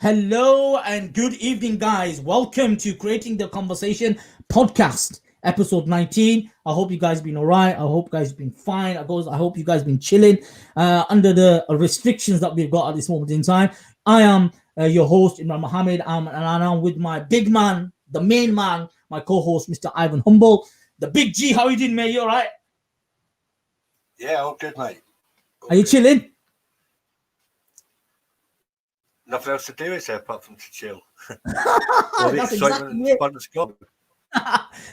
Hello and good evening, guys. Welcome to Creating the Conversation podcast, episode 19. I hope you guys been all right. I hope you guys been fine. I hope you guys been chilling under the restrictions that we've got at this moment in time. I am your host, Imran Mohammed, and I'm with my big man, the main man, my co-host, Mr. Ivan Humble, the big G. How you doing, mate? You all right? Yeah, all good, mate. Are you chilling? Nothing else to do, is there, apart from to chill? All the That's excitement and exactly it. fun has gone.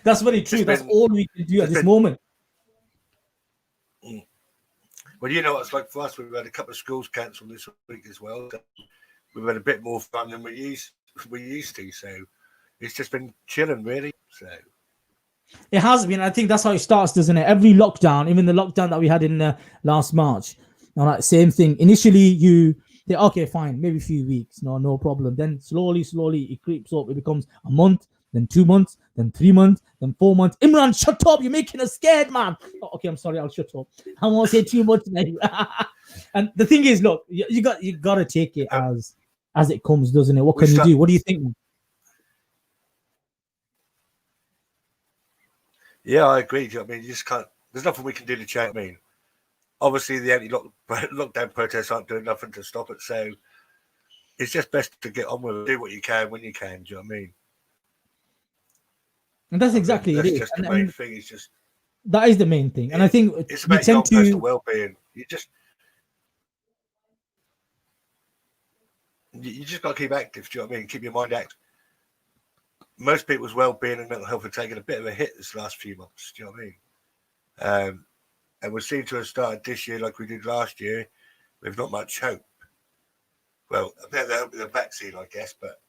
That's very true. It's That's been- all we can do at it's this been- moment. Well, you know what it's like for us. We've had a couple of schools cancelled this week as well. So we've had a bit more fun than we used to. So it's just been chilling, really. So It has been. I think that's how it starts, doesn't it? Every lockdown, even the lockdown that we had in last March, all right, same thing. Initially, you think, okay, fine, maybe a few weeks, no problem. Then slowly, it creeps up. It becomes a month, then 2 months, then 3 months, then 4 months. Imran, shut up! You're making us scared, man. Oh, okay, I'm sorry. I'll shut up. I won't say too much, mate. And the thing is, look, you got to take it as it comes, doesn't it? What can you do? What do you think? yeah, I agree. I mean, you just can't. There's nothing we can do to change. I mean, obviously the anti-lockdown protests aren't doing nothing to stop it. So it's just best to get on with it. Do what you can when you can. Do you know what I mean? And that's exactly That's it. just the And main thing. It's just that is the main thing. And I think it's we about your own tend personal to. well-being. You just got to keep active. Do you know what I mean? Keep your mind active. Most people's well-being and mental health have taken a bit of a hit this last few months. Do you know what I mean? And we seem to have started this year like we did last year with not much hope. Well, a bit of the hope with the vaccine, I guess, but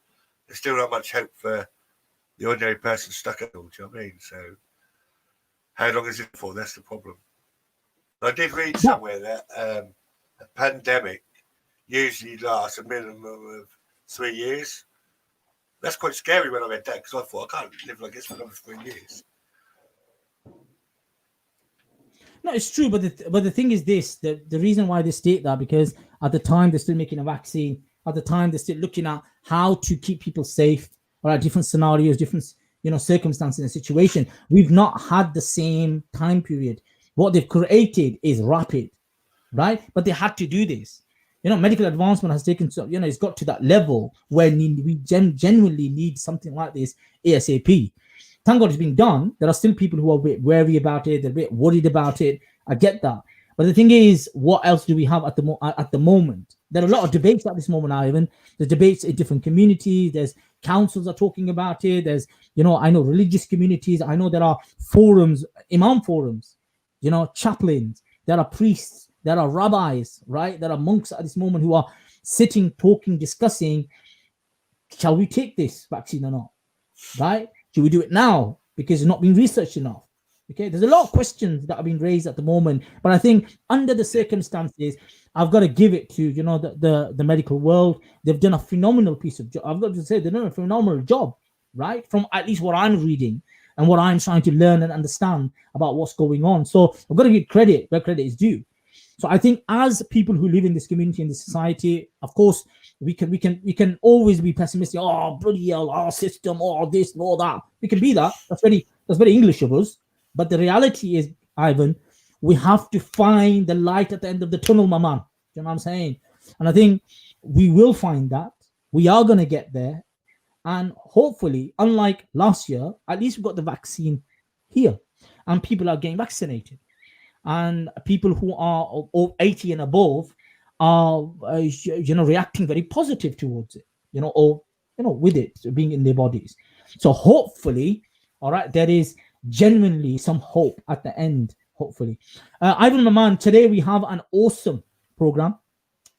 there's still not much hope for the ordinary person stuck at all. Do you know what I mean? So how long is it for? That's the problem. I did read somewhere that a pandemic usually lasts a minimum of 3 years. That's quite scary when I read that, because I thought I can't live like this for another 3 years. No, it's true, but the thing is this: the reason why they state that, because at the time they're still making a vaccine. At the time they're still looking at how to keep people safe, or at different scenarios, different circumstances and situation. We've not had the same time period. What they've created is rapid, right? But they had to do this. Medical advancement has taken so it's got to that level where we genuinely need something like this ASAP. Thank God it's been done. There are still people who are a bit wary about it. They're a bit worried about it. I get that. But the thing is, what else do we have at the moment? There are a lot of debates at this moment, Ivan. There's debates in different communities. There's councils are talking about it. There's, I know religious communities. I know there are forums, imam forums, chaplains. There are priests. There are rabbis, right? There are monks at this moment who are sitting, talking, discussing, shall we take this vaccine or not, right? Should we do it now? Because it's not been researched enough. Okay, there's a lot of questions that have been raised at the moment, but I think under the circumstances, I've got to give it to the medical world. They've done a phenomenal piece of job. I've got to say they've done a phenomenal job, right? From at least what I'm reading and what I'm trying to learn and understand about what's going on. So I've got to give credit where credit is due. So I think as people who live in this community, in this society, of course, we can always be pessimistic. Oh, bloody hell, our system, all this, and all that. We can be that. That's very English of us. But the reality is, Ivan, we have to find the light at the end of the tunnel, my man. You know what I'm saying? And I think we will find that. We are going to get there. And hopefully, unlike last year, at least we've got the vaccine here. And people are getting vaccinated. And people who are 80 and above are, reacting very positive towards it, with it being in their bodies. So hopefully, all right, there is genuinely some hope at the end, hopefully. Ivan Maman, today we have an awesome program.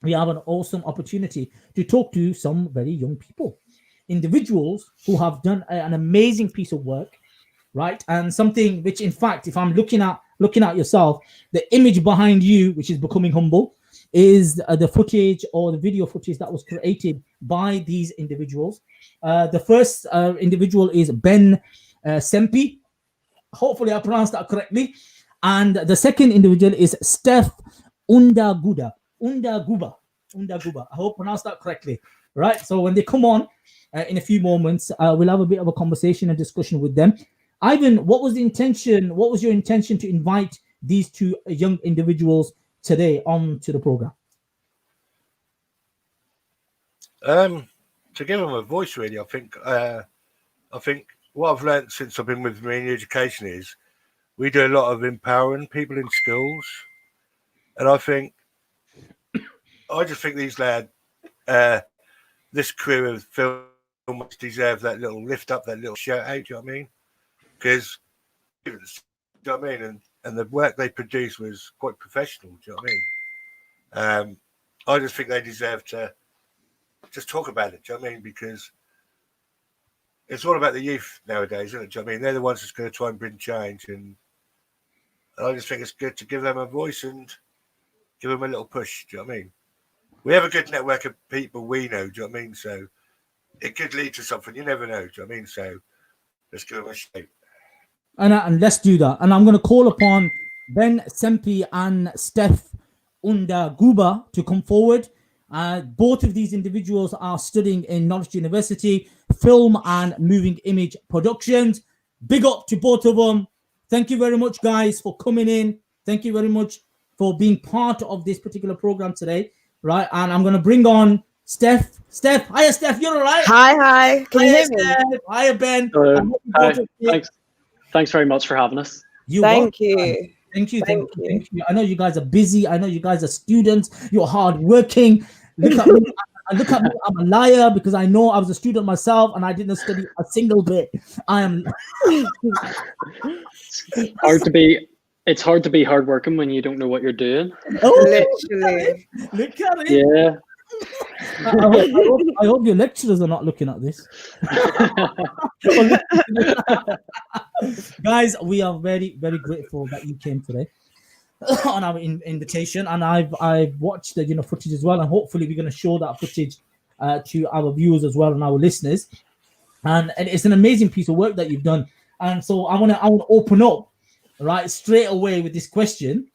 We have an awesome opportunity to talk to some very young people, individuals who have done an amazing piece of work, right? And something which, in fact, if I'm looking at yourself, the image behind you, which is Becoming Humble, is the footage or the video footage that was created by these individuals. The first individual is Ben Sempi. Hopefully I pronounced that correctly. And the second individual is Steph Undaguba. Undaguba. I hope I pronounced that correctly. Right. So when they come on in a few moments, we'll have a bit of a conversation and discussion with them. Ivan, what was the intention? What was your intention to invite these two young individuals today on to the program? To give them a voice, really. I think what I've learned since I've been with Marine Education is we do a lot of empowering people in schools, and I just think these lads, this crew of film deserve that little lift up, that little shout out. Do you know what I mean? Because, do you know what I mean? And the work they produced was quite professional. Do you know what I mean? I just think they deserve to just talk about it. Do you know what I mean? Because it's all about the youth nowadays, isn't it? Do you know what I mean? They're the ones that's going to try and bring change, and I just think it's good to give them a voice and give them a little push. Do you know what I mean? We have a good network of people we know. Do you know what I mean? So it could lead to something. You never know. Do you know what I mean? So let's give them a shake. And let's do that. And I'm going to call upon Ben Sempi and Steph Undaguba to come forward. Both of these individuals are studying in Norwich University, film and moving image productions. Big up to both of them. Thank you very much, guys, for coming in. Thank you very much for being part of this particular program today. Right. And I'm going to bring on Steph. Hiya, Steph. You're all right? Hi. Can you hear me? Steph. Hiya, Ben. Hi. Thanks very much for having us. Thank you. Thank you. I know you guys are busy. I know you guys are students. You're hardworking. Look at me. Look at me. I'm a liar because I know I was a student myself and I didn't study a single bit. I am. It's hard to be hardworking when you don't know what you're doing. Oh, Literally. Look at it. Yeah. I hope your lecturers are not looking at this. Guys, we are very, very grateful that you came today on our invitation, and I've watched the footage as well, and hopefully we're going to show that footage to our viewers as well and our listeners. And it's an amazing piece of work that you've done. And so I want to open up right straight away with this question: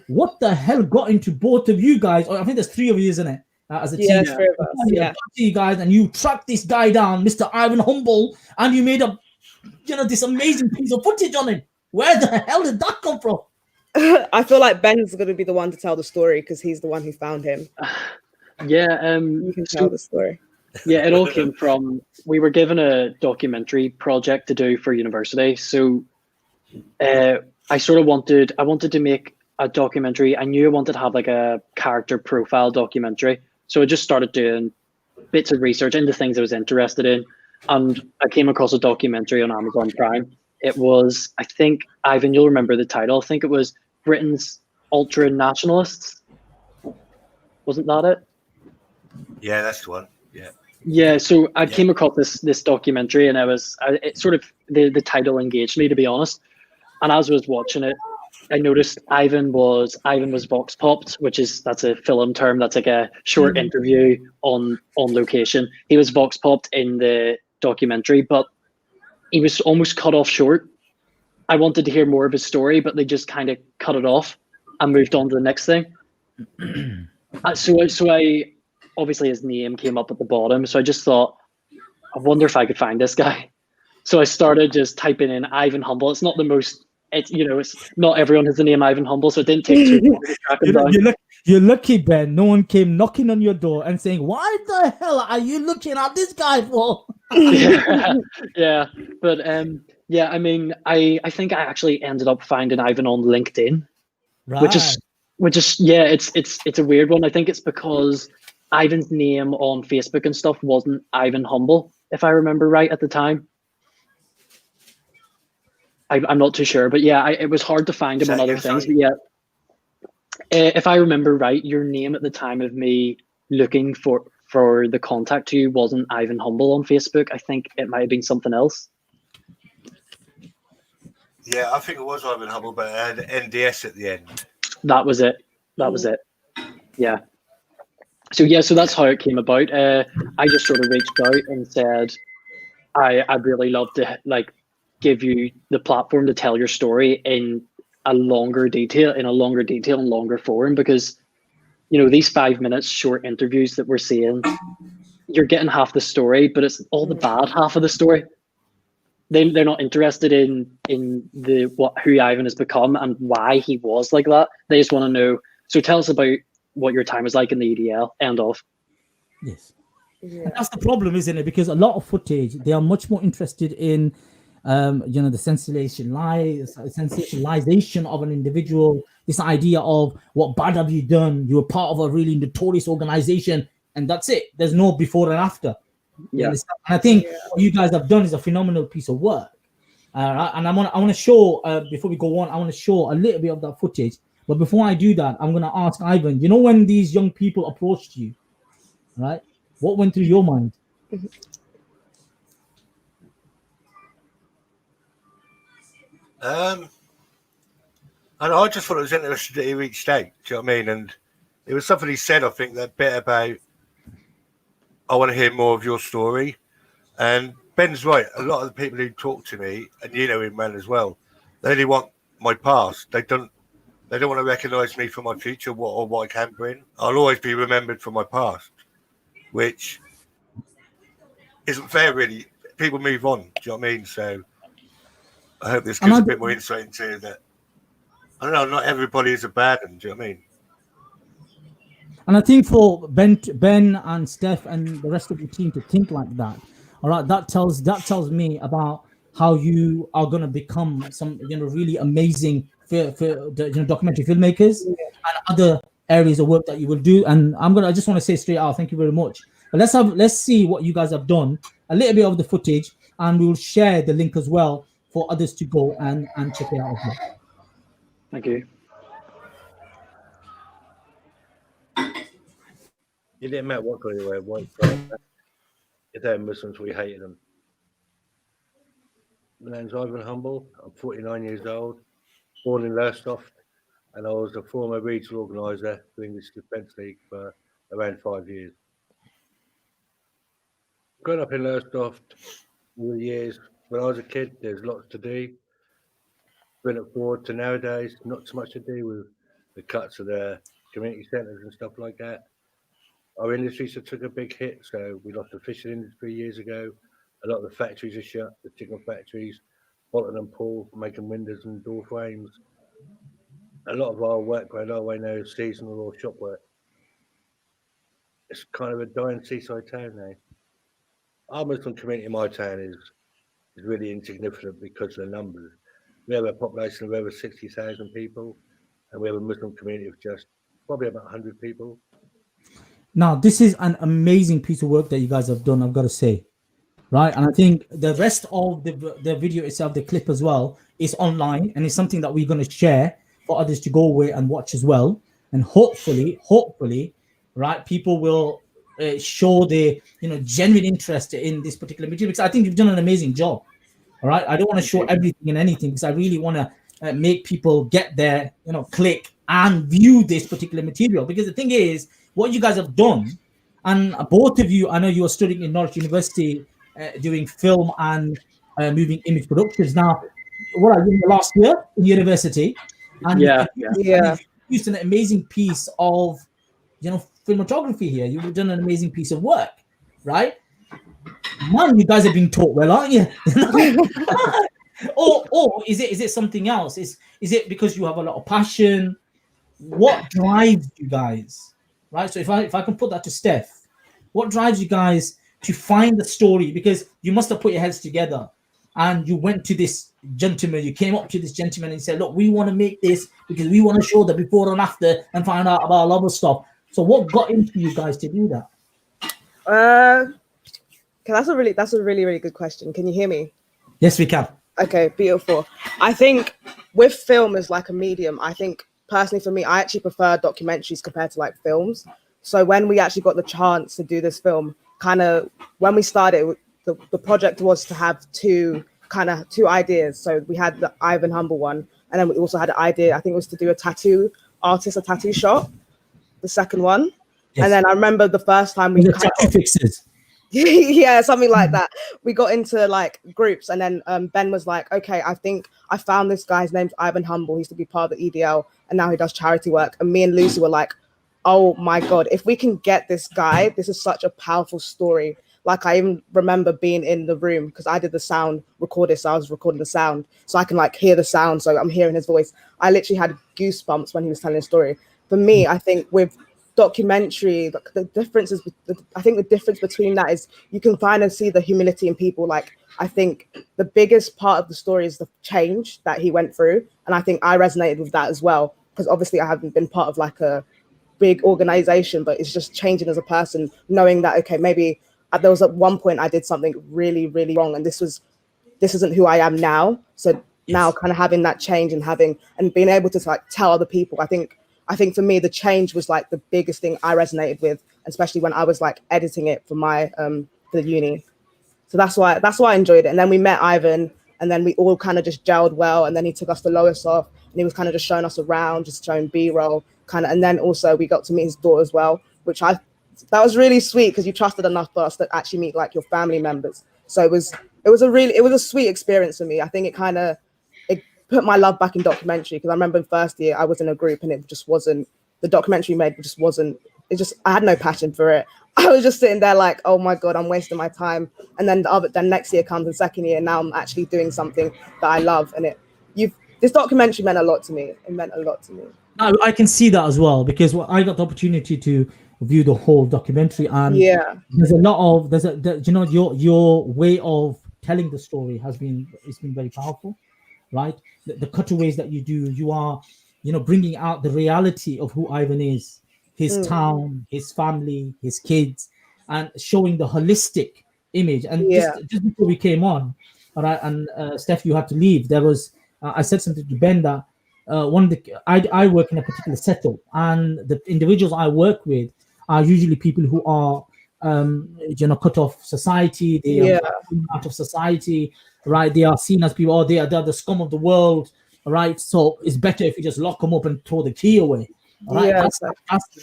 what the hell got into both of you guys? I think there's three of you, isn't it? As a team, yeah, three of us. Yeah, you guys, and you tracked this guy down, Mr. Ivan Humble, and you made a, this amazing piece of footage on him. Where the hell did that come from? I feel like Ben's going to be the one to tell the story because he's the one who found him. Yeah, you can tell the story. Yeah, it all came from, we were given a documentary project to do for university. So I wanted to make a documentary. I knew I wanted to have like a character profile documentary. So I just started doing bits of research into things I was interested in. And I came across a documentary on Amazon Prime. It was, I think, Ivan, you'll remember the title. I think it was Britain's Ultra Nationalists. Wasn't that it? Yeah, that's the one. Yeah. Yeah, so I came across this documentary, and the title engaged me, to be honest. And as I was watching it, I noticed Ivan was vox popped, that's a film term. That's like a short interview on location. He was vox popped in the documentary, but he was almost cut off short. I wanted to hear more of his story, but they just kind of cut it off and moved on to the next thing. So I obviously his name came up at the bottom. So I just thought, I wonder if I could find this guy. So I started just typing in Ivan Humble. It's not the most. It's not everyone has the name Ivan Humble, so it didn't take too long to track him down. You're lucky, Ben. No one came knocking on your door and saying, "Why the hell are you looking at this guy for?" yeah. But I mean, I think I actually ended up finding Ivan on LinkedIn, right. which is it's a weird one. I think it's because Ivan's name on Facebook and stuff wasn't Ivan Humble, if I remember right at the time. I'm not too sure, but yeah, it was hard to find him on other things. But yeah, if I remember right, your name at the time of me looking for the contact to you wasn't Ivan Humble on Facebook. I think it might have been something else. Yeah, I think it was Ivan Humble, but it had NDS at the end. That was it. Yeah. So that's how it came about. I just sort of reached out and said, I'd really love to give you the platform to tell your story in longer detail and longer form, because these 5 minutes short interviews that we're seeing, you're getting half the story, but it's all the bad half of the story. They're not interested in who Ivan has become and why he was like that. They just want to know. So tell us about what your time was like in the EDL. End of. Yes. Yeah. And that's the problem, isn't it? Because a lot of footage, they are much more interested in, the sensationalization of an individual. This idea of what bad have you done? You were part of a really notorious organization, and that's it. There's no before and after. Yeah. And I think what you guys have done is a phenomenal piece of work. And I want to show, before we go on, I want to show a little bit of that footage. But before I do that, I'm going to ask Ivan, when these young people approached you, right? What went through your mind? And I just thought it was interesting that he reached out. Do you know what I mean? And it was something he said, I think, that bit about, I want to hear more of your story. And Ben's right. A lot of the people who talk to me, and you know him well as well, they only want my past. They don't want to recognise me for my future, what I can bring. I'll always be remembered for my past, which isn't fair, really. People move on. Do you know what I mean? So I hope this gives a bit more insight into that. I don't know. Not everybody is a bad one. Do you know what I mean? And I think for Ben and Steph and the rest of the team to think like that, all right, that tells me about how you are going to become some, really amazing for the documentary filmmakers and other areas of work that you will do. And I just want to say straight out, thank you very much. But let's see what you guys have done, a little bit of the footage, and we'll share the link as well for others to go and check it out as well. Thank you. It didn't matter what color they were, white, black. If they're Muslims, we hated them. My name's Ivan Humble. I'm 49 years old, born in Lowestoft, and I was a former regional organiser for the English Defence League for around 5 years. Growing up in Lowestoft over the years, when I was a kid, there's lots to do. Bring it forward to nowadays, not so much to do with the cuts of the community centres and stuff like that. Our industry took a big hit, so we lost the fishing industry years ago. A lot of the factories are shut, the chicken factories, Bolton and Paul making windows and door frames. A lot of our work right our way now is seasonal or shop work. It's kind of a dying seaside town now. Our Muslim community in my town is really insignificant because of the numbers. We have a population of over 60,000 people, and we have a Muslim community of just probably about 100 people. Now, this is an amazing piece of work that you guys have done, I've got to say, right? And I think the rest of the video itself, the clip as well, is online, and it's something that we're going to share for others to go away and watch as well. And hopefully, right, people will show their genuine interest in this particular material, because I think you've done an amazing job. All right, I don't want to show everything and anything, because I really want to make people get there, click and view this particular material. Because the thing is, what you guys have done, and both of you, I know you are studying in Norwich University, doing film and moving image productions. Now, what are you in the last year in university? And Yeah. you've used an amazing piece of, cinematography here. You've done an amazing piece of work, right? Man, you guys are being taught well, aren't you? or is it something else? Is it because you have a lot of passion? What drives you guys? Right. So if I can put that to Steph, what drives you guys to find the story? Because you must have put your heads together, and you went to this gentleman. You came up to this gentleman and said, "Look, we want to make this because we want to show the before and after and find out about a lot of stuff." So what got into you guys to do that? That's a really good question. Can you hear me? Yes, we can. Okay, beautiful. I think with film as like a medium, I think personally for me, I actually prefer documentaries compared to like films. So when we actually got the chance to do this film, kind of when we started, the project was to have two ideas. So we had the Ivan Humble one, and then we also had an idea, I think it was to do a tattoo shop, the second one. Yes. And then I remember the first time we tattoo fixes. Yeah, something like that. We got into like groups, and then Ben was like, okay, I think I found this guy's name's Ivan Humble. He used to be part of the EDL, and now he does charity work. And me and Lucy were like, oh my God, if we can get this guy, this is such a powerful story. Like I even remember being in the room because I did the sound recorder, so I was recording the sound, so I can like hear the sound. So I'm hearing his voice. I literally had goosebumps when he was telling the story. For me, I think with documentary, the difference is, I think the difference between that is you can kind of see the humility in people. Like I think the biggest part of the story is the change that he went through, and I think I resonated with that as well because obviously I haven't been part of like a big organization, but it's just changing as a person, knowing that okay, maybe there was at one point I did something really, really wrong, and this isn't who I am now. So now, kind of having that change and being able to like tell other people, I think for me the change was like the biggest thing I resonated with, especially when I was like editing it for my for the uni. So that's why I enjoyed it. And then we met Ivan, and then we all kind of just gelled well. And then he took us to Lowestoft, and he was kind of just showing us around, just showing B-roll, kind of. And then also we got to meet his daughter as well, that was really sweet because you trusted enough for us to actually meet like your family members. So it was a sweet experience for me. I think it put my love back in documentary because I remember in first year I was in a group and it just wasn't, the documentary made just wasn't, I had no passion for it. I was just sitting there like, oh my God, I'm wasting my time. And then then next year comes the second year and now I'm actually doing something that I love. And this documentary meant a lot to me. It meant a lot to me. I can see that as well because I got the opportunity to view the whole documentary, and there's a lot of your way of telling the story it's been very powerful, right? The cutaways that you do, you are bringing out the reality of who Ivan is, his town, his family, his kids, and showing the holistic image. And just before we came on, all right, and Steph, you had to leave. There was I said something to Ben that I work in a particular setup, and the individuals I work with are usually people who are cut off society. They are out of society, right? They are seen as people, they are the scum of the world, right? So it's better if you just lock them up and throw the key away. Right?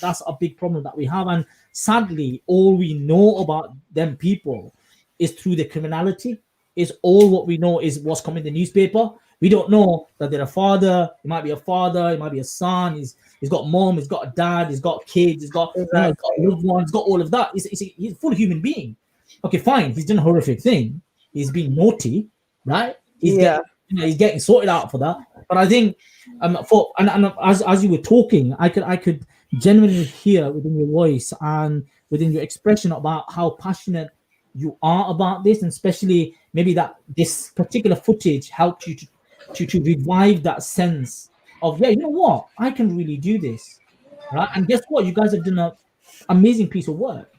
That's a big problem that we have, and sadly all we know about them people is through the criminality. Is all what we know is what's coming in the newspaper. We don't know that they're a father. It might be a father. It might be a son. He's got mom. He's got a dad. He's got kids. He's got, he's got loved ones. He's got all of that. He's a full human being. Okay, fine. He's done a horrific thing. He's being naughty, right? He's getting sorted out for that. But I think as you were talking, I could genuinely hear within your voice and within your expression about how passionate you are about this, and especially maybe that this particular footage helped you to revive that sense of, you know what, I can really do this, right? And guess what, you guys have done an amazing piece of work.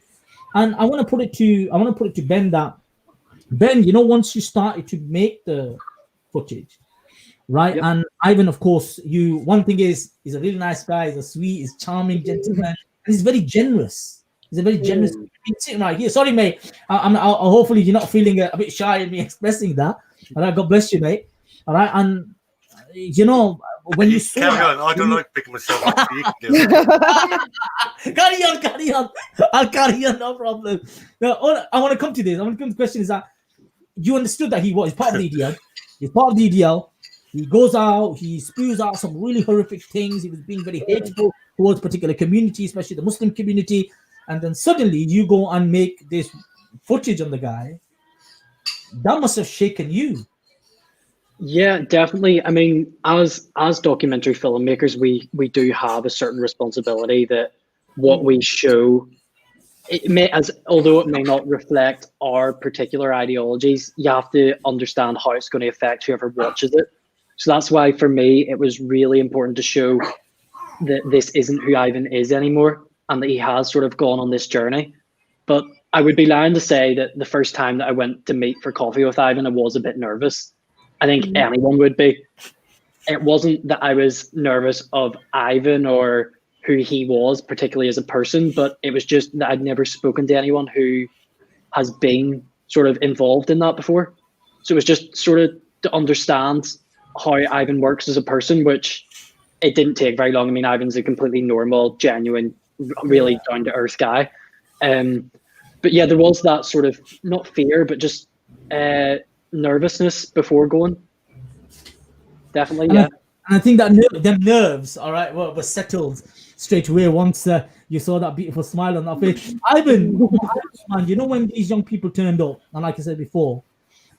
And I want to put it to Ben that, Ben, once you started to make the footage, right? Yep. And Ivan, of course, one thing is, he's a really nice guy, he's a sweet, he's charming gentleman, and he's very generous. He's a very generous. Sitting right here. Sorry, mate. I'll hopefully you're not feeling a bit shy in me expressing that. All right, God bless you, mate. All right, and when you saw carry on, I don't like picking myself up. So you can do it. Carry on. I'll carry on, no problem. Now, I want to come to this. I want to come to the question is that you understood that he's part of the EDL. He's part of the EDL. He goes out, he spews out some really horrific things. He was being very hateful towards a particular community, especially the Muslim community. And then suddenly you go and make this footage on the guy. That must have shaken you. Yeah, definitely. I mean, as documentary filmmakers, we do have a certain responsibility that what we show, although it may not reflect our particular ideologies, you have to understand how it's going to affect whoever watches it. So that's why for me, it was really important to show that this isn't who Ivan is anymore, and that he has sort of gone on this journey. But I would be lying to say that the first time that I went to meet for coffee with Ivan, I was a bit nervous. I think anyone would be. It wasn't that I was nervous of Ivan or who he was, particularly as a person, but it was just that I'd never spoken to anyone who has been sort of involved in that before. So it was just sort of to understand how Ivan works as a person, which it didn't take very long. I mean, Ivan's a completely normal, genuine, really down-to-earth guy. But yeah, there was that sort of, not fear, but just nervousness before going. Definitely, yeah. And I think that them nerves, all right, were settled straight away once you saw that beautiful smile on that face. Ivan, man, you know when these young people turned up, and like I said before,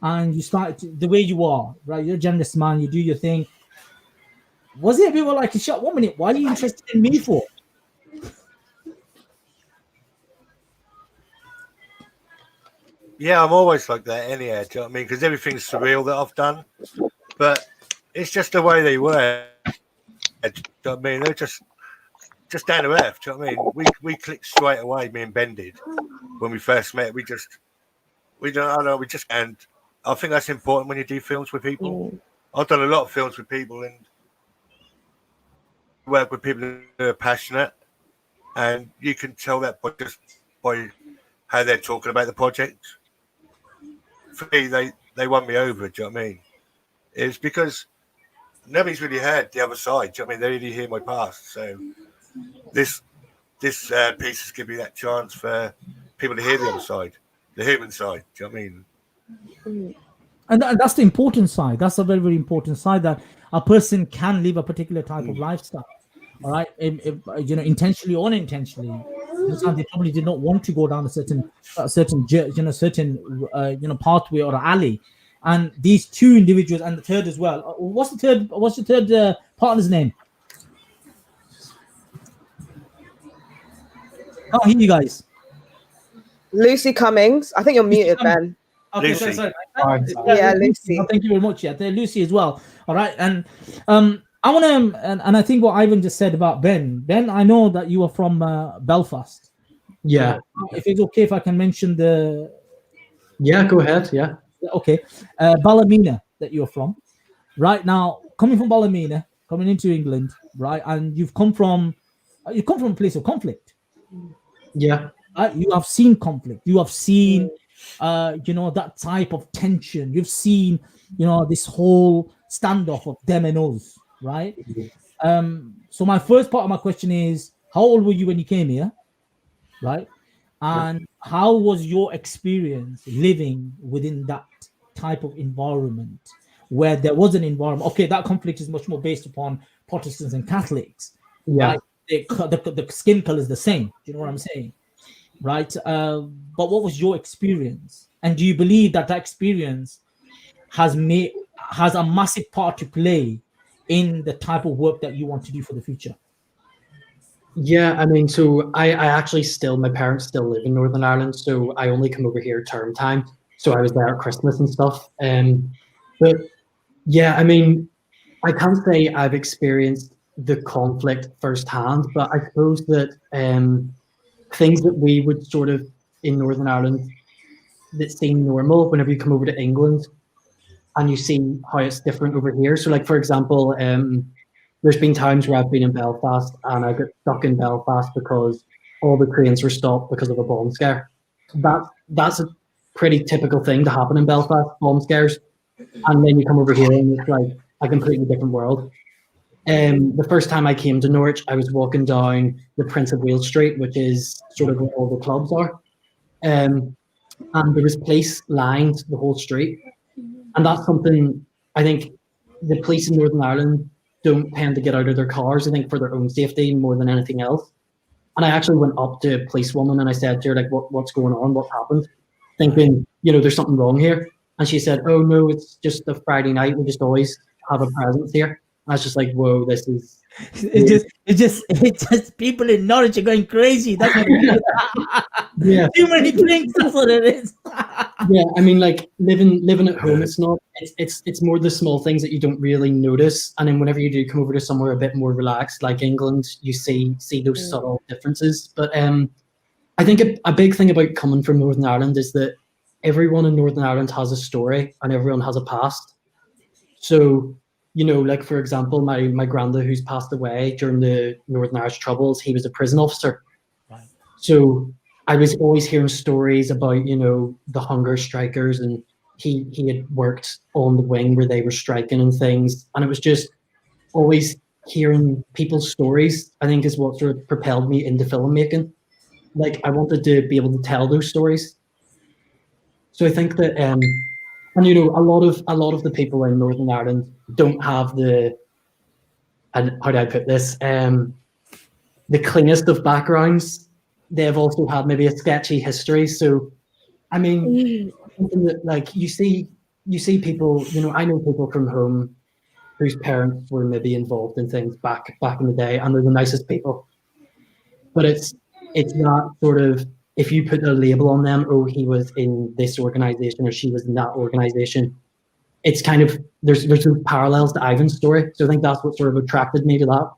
and you started the way you are, right? You're a generous man. You do your thing. Was it a bit like a shot? 1 minute. Why are you interested in me for? Yeah, I'm always like that anyhow. Do you know what I mean? Because everything's surreal that I've done, but it's just the way they were. Do you know what I mean? They're just down to earth. Do you know what I mean? We clicked straight away. Me and Ben did when we first met. We don't. And I think that's important when you do films with people. I've done a lot of films with people and work with people who are passionate, and you can tell that just by how they're talking about the project. For me, they won me over. Do you know what I mean? It's because nobody's really heard the other side. Do you know what I mean? They really hear my past. So this piece has given me that chance for people to hear the other side, the human side. Do you know what I mean? And that's the important side. That's a very, very important side, that a person can live a particular type of lifestyle. All right, if, intentionally or unintentionally. Sometimes they probably did not want to go down a certain pathway or alley. And these two individuals, and the third as well. What's the third partner's name? Oh, here you guys. Lucy Cummings. I think you're muted, Ben. Okay, Lucy. sorry. Yeah, Lucy. Thank you very much. Yeah, Lucy as well. All right, and I want to, and I think what Ivan just said about Ben. Ben, I know that you are from Belfast. Yeah. If it's okay, if I can mention the. Yeah, go ahead. Yeah. Okay, Ballymena that you're from. Right now, coming from Ballymena, coming into England, right, and you come from a place of conflict. Yeah. You have seen conflict. You have seen, that type of tension. You've seen, this whole standoff of them and us, right? So my first part of my question is, how old were you when you came here, right? And how was your experience living within that type of environment where there was an environment? Okay, that conflict is much more based upon Protestants and Catholics. Yeah. Right? The skin color is the same. Do you know what I'm saying? Right. But what was your experience? And do you believe that experience has a massive part to play in the type of work that you want to do for the future? Yeah, I mean, so I actually my parents still live in Northern Ireland, so I only come over here term time. So I was there at Christmas and stuff. But yeah, I mean, I can't say I've experienced the conflict firsthand, but I suppose that things that we would sort of in Northern Ireland that seem normal whenever you come over to England and you see how it's different over here. So like, for example, there's been times where I've been in Belfast and I got stuck in Belfast because all the trains were stopped because of a bomb scare. That's a pretty typical thing to happen in Belfast, bomb scares. And then you come over here and it's like a completely different world. The first time I came to Norwich, I was walking down the Prince of Wales Street, which is sort of where all the clubs are. And there was police lined the whole street. And that's something I think the police in Northern Ireland don't tend to get out of their cars, I think, for their own safety more than anything else. And I actually went up to a policewoman and I said to her, like, what's going on? What happened? Thinking, there's something wrong here. And she said, oh, no, it's just a Friday night. We just always have a presence here. I was just like, whoa, this is. It's just people in Norwich are going crazy. That's what it is. Yeah. Too many drinks. That's what it is. Yeah, I mean, like living at home, it's more the small things that you don't really notice, and then whenever you do come over to somewhere a bit more relaxed, like England, you see those subtle differences. But I think a big thing about coming from Northern Ireland is that everyone in Northern Ireland has a story and everyone has a past. So, like for example, my granddad who's passed away during the Northern Irish Troubles, he was a prison officer. Right. So I was always hearing stories about, the hunger strikers, and he had worked on the wing where they were striking and things. And it was just always hearing people's stories, I think, is what sort of propelled me into filmmaking. Like, I wanted to be able to tell those stories. So I think that, and a lot of the people in Northern Ireland don't have how do I put this? the cleanest of backgrounds, they've also had maybe a sketchy history. So, I mean, like you see people, I know people from home whose parents were maybe involved in things back in the day, and they're the nicest people. But it's not sort of, if you put a label on them, oh, he was in this organization or she was in that organization, it's kind of, there's some parallels to Ivan's story. So I think that's what sort of attracted me to that.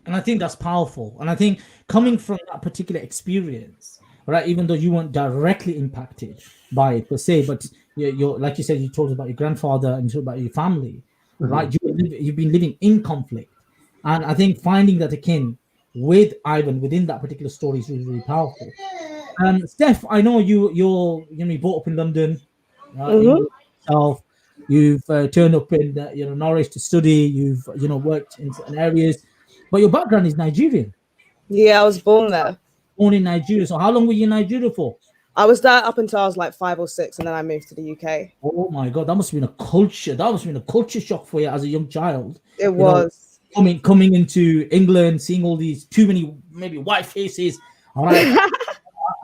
And I think that's powerful. And I think coming from that particular experience, right, even though you weren't directly impacted by it per se, but you're like you said, you told us about your grandfather and you told about your family, right? You've been living in conflict. And I think finding that akin with Ivan within that particular story is really, really powerful. Steph, I know you're brought up in London, yourself. You've turned up in Norwich to study. You've worked in certain areas, but your background is Nigerian. Yeah, I was born there. Born in Nigeria. So how long were you in Nigeria for? I was there up until I was like 5 or 6, and then I moved to the UK. Oh my God, that must have been a culture. That must have been a culture shock for you as a young child. It was. Coming into England, seeing all these too many maybe white faces. All right.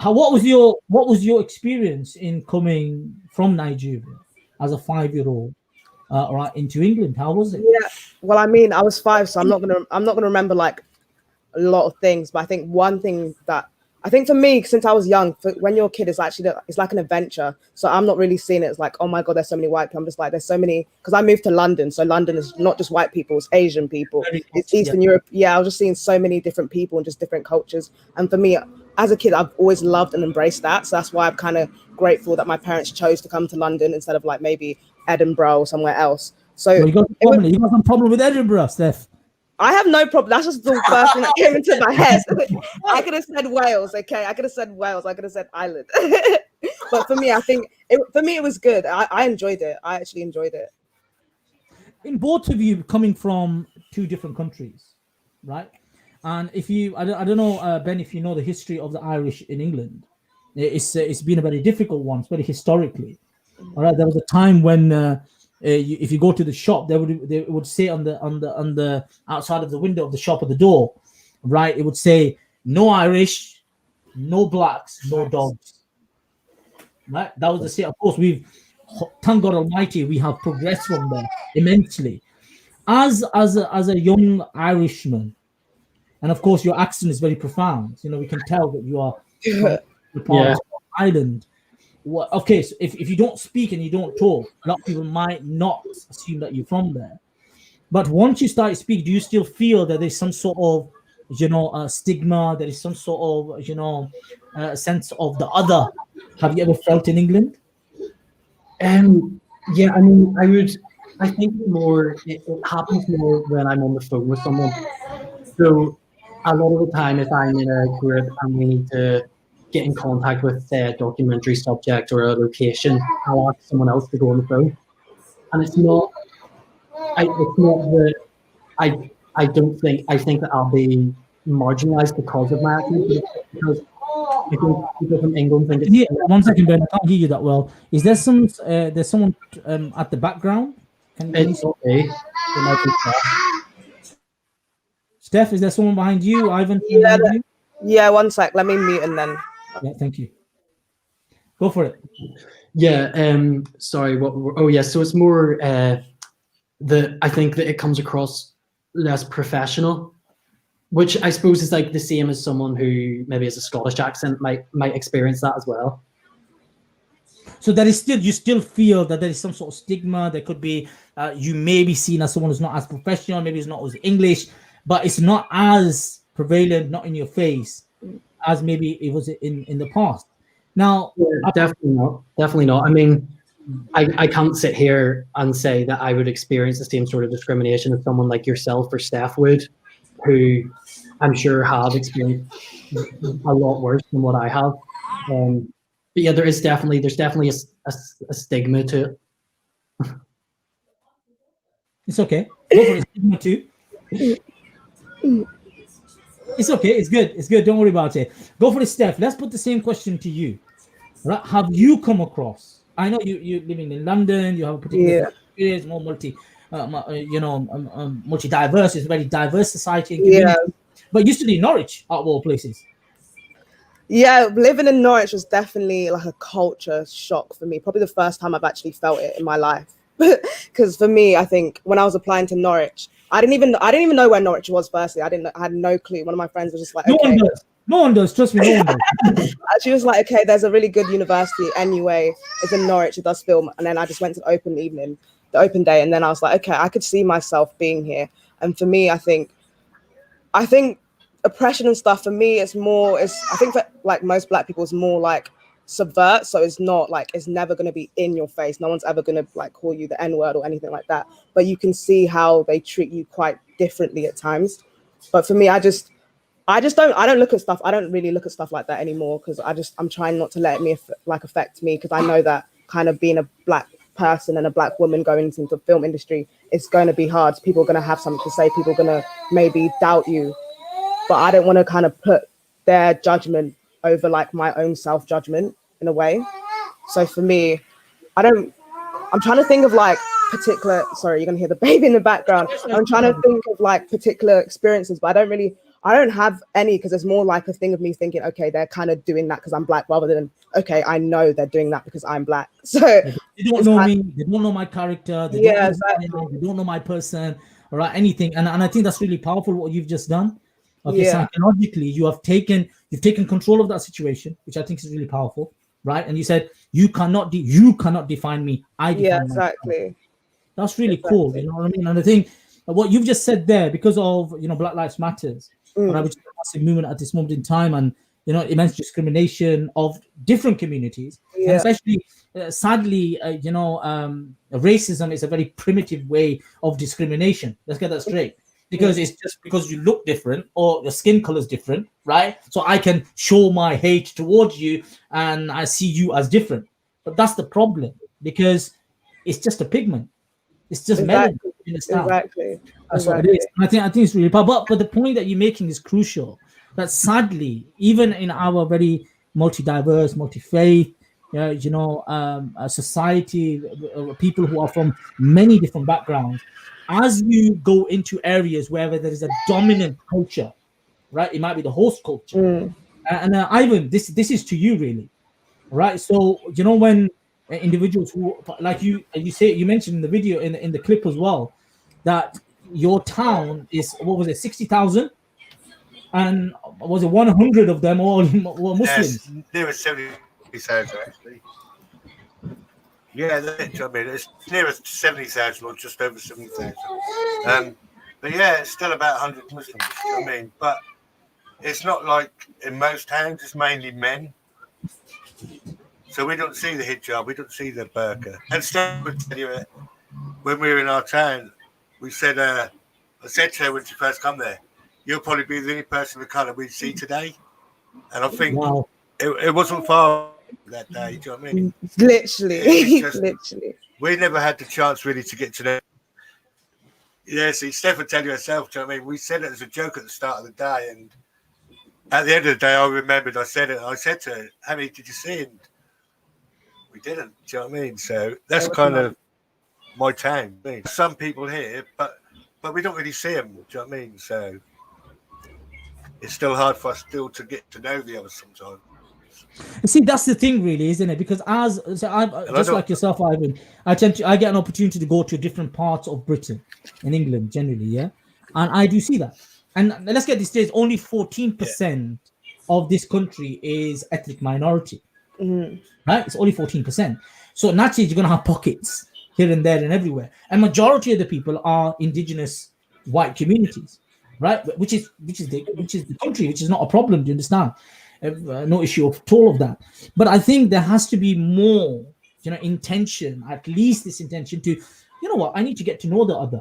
What was your experience in coming from Nigeria as a 5-year-old, right, into England? How was it? Yeah. Well, I mean, I was 5, so I'm not gonna remember like a lot of things. But I think one thing that for me, since I was young, when you're a kid, it's like an adventure. So I'm not really seeing it as like, oh my God, there's so many white people. I'm just like, there's so many, because I moved to London. So London is not just white people, it's Asian people, it's Eastern Europe. Yeah, I was just seeing so many different people and just different cultures. And for me, as a kid, I've always loved and embraced that. So that's why I'm kind of grateful that my parents chose to come to London instead of like maybe Edinburgh or somewhere else. So you got some problem with Edinburgh, Steph. I have no problem. That's just the first thing that came into my head. I could have said Wales, okay? I could have said Wales. I could have said Ireland. But for me, I think it was good. I enjoyed it. I actually enjoyed it. In both of you coming from 2 different countries, right? And if you, I don't know, Ben, if you know the history of the Irish in England, it's been a very difficult one, very historically. All right, there was a time when. If you go to the shop, they would say on the outside of the window of the shop at the door, right? It would say no Irish, no blacks, no dogs. Right? That was the say. Of course, thank God Almighty, we have progressed from there immensely. As a young Irishman, and of course your accent is very profound. We can tell that you are part of Ireland. Well, okay, so if you don't speak and you don't talk, a lot of people might not assume that you're from there. But once you start speaking, do you still feel that there's some sort of, stigma? There is some sort of, sense of the other. Have you ever felt in England? Yeah, I mean, I think more, it happens more when I'm on the phone with someone. So a lot of the time, if I'm in a group and we need to get in contact with, say, a documentary subject or a location, I'll ask someone else to go on the phone. And it's not that I think that I'll be marginalized because of my accent, because I think people from England think it's... Yeah, 1 second, Ben, I can't hear you that well. Is there there's someone at the background? It's okay. It might be tough. Steph, is there someone behind you? Ivan, Yeah, behind you? Yeah, 1 sec. Let me mute and then. Yeah, thank you. Go for it. Yeah. Sorry. So it's more I think that it comes across less professional, which I suppose is like the same as someone who maybe has a Scottish accent might experience that as well. So you still feel that there is some sort of stigma. There could be you may be seen as someone who's not as professional, maybe it's not as English, but it's not as prevalent, not in your face, as maybe it was in the past. Now, definitely not. I mean, I can't sit here and say that I would experience the same sort of discrimination as someone like yourself or Steph would, who I'm sure have experienced a lot worse than what I have. But yeah, there's definitely a stigma to it. It's okay. Go for it. Stigma too. It's okay. It's good. It's good. Don't worry about it. Go for it, Steph. Let's put the same question to you. Right? Have you come across? I know you're living in London. You have a particular experience, more multi-diverse. It's a very diverse society. And community. But you studied in Norwich, out of all places. Yeah, living in Norwich was definitely like a culture shock for me. Probably the first time I've actually felt it in my life. Because for me, I think when I was applying to Norwich, I didn't even know where Norwich was. Firstly, I had no clue. One of my friends was just like, No okay. one does. No one does. Trust me, no one does. She was like, okay, there's a really good university anyway. It's in Norwich. It does film. And then I just went to the open day, and then I was like, okay, I could see myself being here. And for me, I think oppression and stuff for me is more. I think for like most Black people, is more like subvert. So it's not like, it's never going to be in your face. No one's ever going to like call you the N-word or anything like that. But you can see how they treat you quite differently at times. But for me, I don't look at stuff. I don't really look at stuff like that anymore, because I'm trying not to let it affect me, because I know that kind of being a Black person and a Black woman going into the film industry, it's going to be hard. People are going to have something to say. People are going to maybe doubt you, but I don't want to kind of put their judgment over like my own self-judgment in a way. So for me, I'm trying to think of like particular, sorry, you're going to hear the baby in the background. I'm trying to think of like particular experiences, but I don't have any, because it's more like a thing of me thinking, okay, they're kind of doing that because I'm Black, rather than, okay, I know they're doing that because I'm Black. So they don't know me, they don't know my character, they don't know my person, all right, anything. And I think that's really powerful what you've just done. Okay, psychologically, you've taken control of that situation, which I think is really powerful, right? And you said you cannot define me. I define myself. That's really cool. You know what I mean? And I think what you've just said there, because of Black Lives Matters, right, which is a massive movement at this moment in time, and immense discrimination of different communities, and especially sadly, racism is a very primitive way of discrimination. Let's get that straight. Because it's just because you look different or your skin color is different, right? So I can show my hate towards you and I see you as different. But that's the problem, because it's just a pigment. It's just melanin. Exactly. That's what it is. And I think it's really powerful. But the point that you're making is crucial. That sadly, even in our very multi-diverse, multi-faith, society, people who are from many different backgrounds, as you go into areas where there is a dominant culture, right? It might be the host culture. And Ivan, this is to you really, right? So when individuals who, like you mentioned in the video, in the clip as well, that your town is, what was it, 60,000, and was it 100 of them all were Muslims? Yes, there were 70,000 actually. Yeah, it's near 70,000 or just over 70,000. But yeah, it's still about 100 Muslims. You know what I mean? But it's not like in most towns, it's mainly men. So we don't see the hijab, we don't see the burqa. And still, when we were in our town, we said, I said to her when she first come there, you'll probably be the only person of colour we see today. And I think it wasn't far that day, do you know what I mean? Literally. We never had the chance really to get to know. Yeah, see, Steph will tell you herself, do you know what I mean? We said it as a joke at the start of the day, and at the end of the day, I remembered I said to her, how many did you see? And we didn't, do you know what I mean? So that's kind of my town. I mean, some people here, but we don't really see them, do you know what I mean? So it's still hard for us still to get to know the others sometimes. See, that's the thing, really, isn't it? Because like yourself, Ivan, I get an opportunity to go to different parts of Britain and England generally, yeah, and I do see that. And let's get this straight: only 14% of this country is ethnic minority, right? It's only 14%. So naturally, you're going to have pockets here and there and everywhere, and majority of the people are indigenous white communities, right? Which is the country, which is not a problem. Do you understand? No issue at all of that. But I think there has to be more, intention, at least this intention to, I need to get to know the other,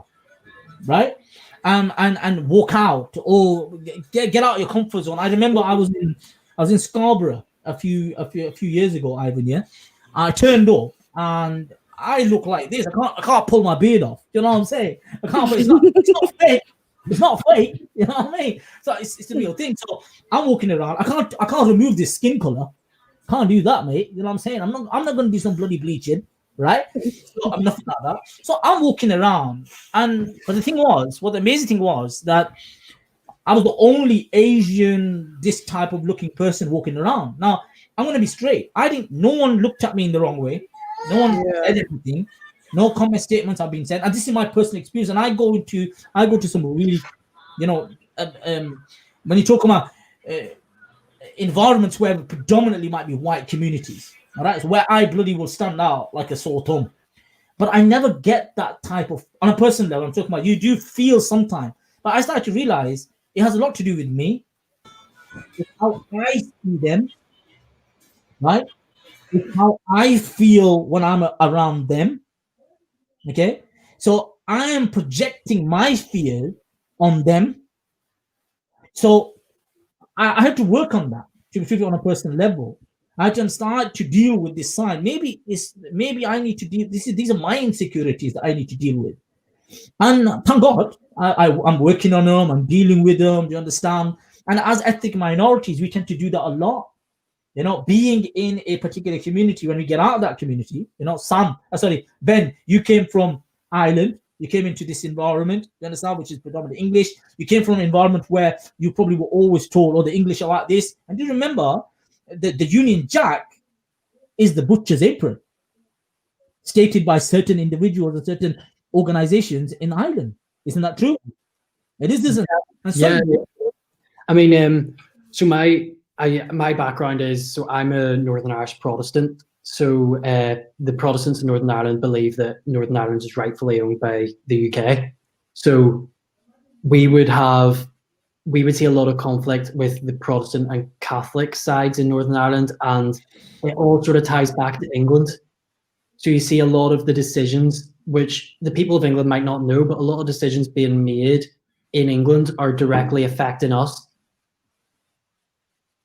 right? And walk out or get out of your comfort zone. I remember I was in Scarborough a few years ago, Ivan. Yeah, I turned up and I look like this. I can't pull my beard off. You know what I'm saying? I can't. It's not fake. It's not fake, you know what I mean? So it's the real thing. So I'm walking around. I can't remove this skin color. Can't do that, mate. You know what I'm saying? I'm not going to do some bloody bleaching, right? So I'm nothing like that. So I'm walking around, but the amazing thing was that I was the only Asian, this type of looking person walking around. Now, I'm going to be straight. No one looked at me in the wrong way. No one said anything. No comment statements have been said. And this is my personal experience. And I go to some really, when you talk about environments where predominantly might be white communities, all right, it's where I bloody will stand out like a sore thumb. But I never get that type of, on a personal level, I'm talking about, you do feel sometimes. But I started to realize it has a lot to do with me, with how I see them, right? With how I feel when I'm around them, okay? So I am projecting my fear on them. So I had to work on that, to be on a personal level. I can start to deal with this sign. Maybe I need to deal. These are my insecurities that I need to deal with. And thank God, I'm working on them. I'm dealing with them. Do you understand? And as ethnic minorities, we tend to do that a lot. Being in a particular community, when we get out of that community, Ben, you came from Ireland. You came into this environment, you understand, which is predominantly English. You came from an environment where you probably were always told, oh, the English are like this. And do you remember, the Union Jack is the butcher's apron, stated by certain individuals or certain organizations in Ireland. Isn't that true? It is, isn't it? And so, yeah. I mean, so my background is, so I'm a Northern Irish Protestant. So the Protestants in Northern Ireland believe that Northern Ireland is rightfully owned by the UK. So we would see a lot of conflict with the Protestant and Catholic sides in Northern Ireland, and it all sort of ties back to England. So you see a lot of the decisions, which the people of England might not know, but a lot of decisions being made in England are directly affecting us.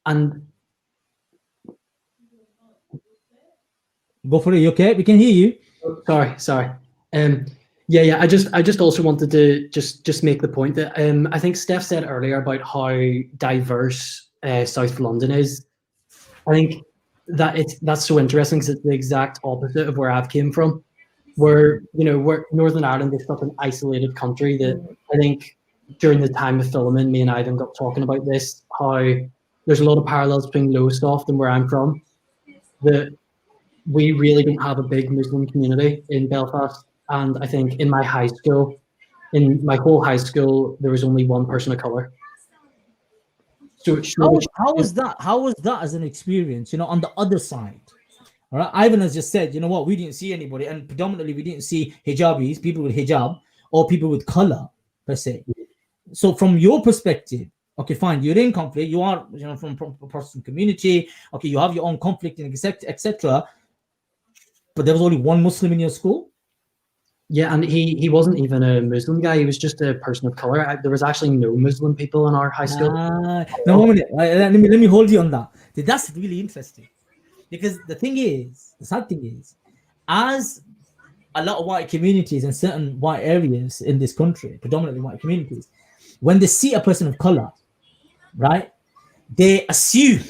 And go for it. You okay? We can hear you. Sorry. Yeah. I just also wanted to just make the point that I think Steph said earlier about how diverse South London is. I think that's so interesting because it's the exact opposite of where I've came from. Where Northern Ireland is such an isolated country that I think during the time of filming, me and Ivan got talking about this, how there's a lot of parallels between Lowestoft and where I'm from. That we really don't have a big Muslim community in Belfast. And I think in my whole high school, there was only one person of color. So how was that as an experience, on the other side? All right, Ivan has just said, we didn't see anybody, and predominantly we didn't see hijabis, people with hijab, or people with color per se. So from your perspective, okay, fine, you're in conflict, you are from a Protestant community, okay, you have your own conflict and etc. But there was only one Muslim in your school? Yeah, and he wasn't even a Muslim guy. He was just a person of color. There was actually no Muslim people in our high school. No, 1 minute. Let me hold you on that. That's really interesting. Because the sad thing is, as a lot of white communities in certain white areas in this country, predominantly white communities, when they see a person of color, right, they assume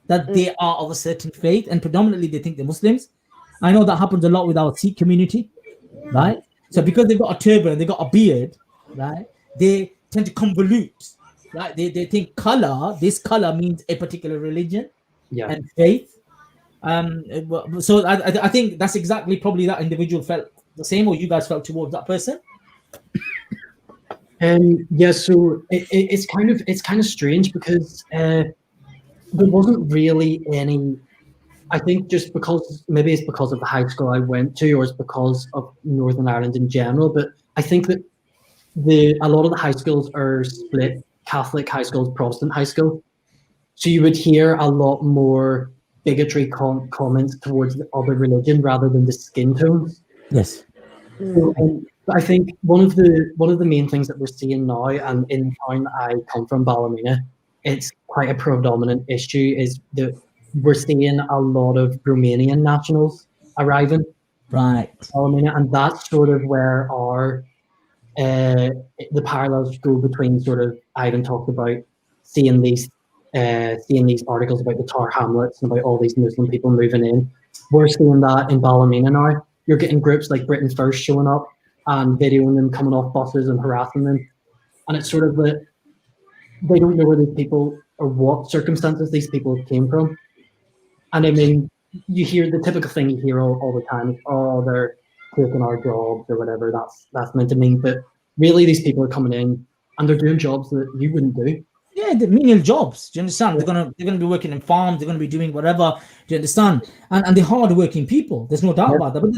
that they are of a certain faith, and predominantly they think they're Muslims. I know that happens a lot with our Sikh community, right? So because they've got a turban, they've got a beard, right? They tend to convolute, right? They think this color means a particular religion and faith. So I think that's exactly probably that individual felt the same, or you guys felt towards that person. Yeah, so it's kind of strange because there wasn't really any. I think just maybe it's because of the high school I went to, or it's because of Northern Ireland in general. But I think that a lot of the high schools are split: Catholic high schools, Protestant high school. So you would hear a lot more bigotry comments towards the other religion rather than the skin tones. Yes. So, I think one of the main things that we're seeing now, and in the town that I come from, Ballymena, it's quite a predominant issue, is that we're seeing a lot of Romanian nationals arriving. Right. Ballymena, and that's sort of where the parallels go between sort of Ivan talked about seeing these articles about the Tower Hamlets and about all these Muslim people moving in. We're seeing that in Ballymena now. You're getting groups like Britain First showing up and videoing them coming off buses and harassing them. And it's sort of they don't know where these people or what circumstances these people came from. And I mean, you hear the typical thing you hear all the time, oh, they're taking our jobs or whatever that's meant to mean. But really, these people are coming in and they're doing jobs that you wouldn't do. Yeah, the menial jobs. Do you understand? They're gonna be working in farms. They're gonna be doing whatever. Do you understand? And they're hard-working people. There's no doubt about that. But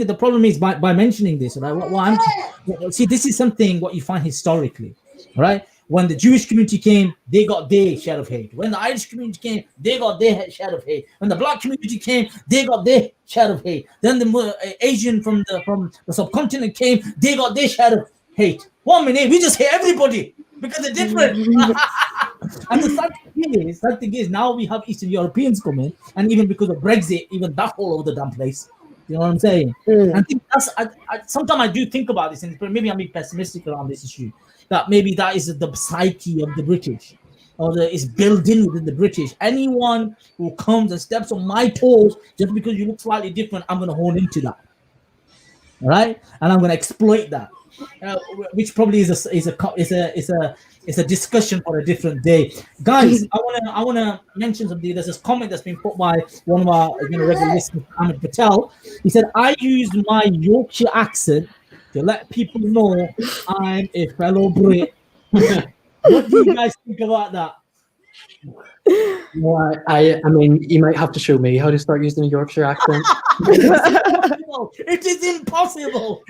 the problem is by mentioning this, right? See, this is something what you find historically, right? When the Jewish community came, they got their share of hate. When the Irish community came, they got their share of hate. When the black community came, they got their share of hate. Then the Asian from the subcontinent came, they got their share of hate. 1 minute, we just hate everybody because they're different. And the sad thing is, now we have Eastern Europeans coming, and even because of Brexit, even that's all over the damn place. You know what I'm saying? I think sometimes I do think about this, and maybe I'm being pessimistic around this issue. That maybe that is the psyche of the British, or is built in within the British. Anyone who comes and steps on my toes just because you look slightly different, I'm going to hone into that. All right, and I'm going to exploit that, which probably is a discussion for a different day, guys. I wanna mention something. There's this comment that's been put by one of our regular listeners, Ahmed Patel. He said, "I use my Yorkshire accent to let people know I'm a fellow Brit." What do you guys think about that? Well, I mean, you might have to show me how to start using a Yorkshire accent. It is impossible.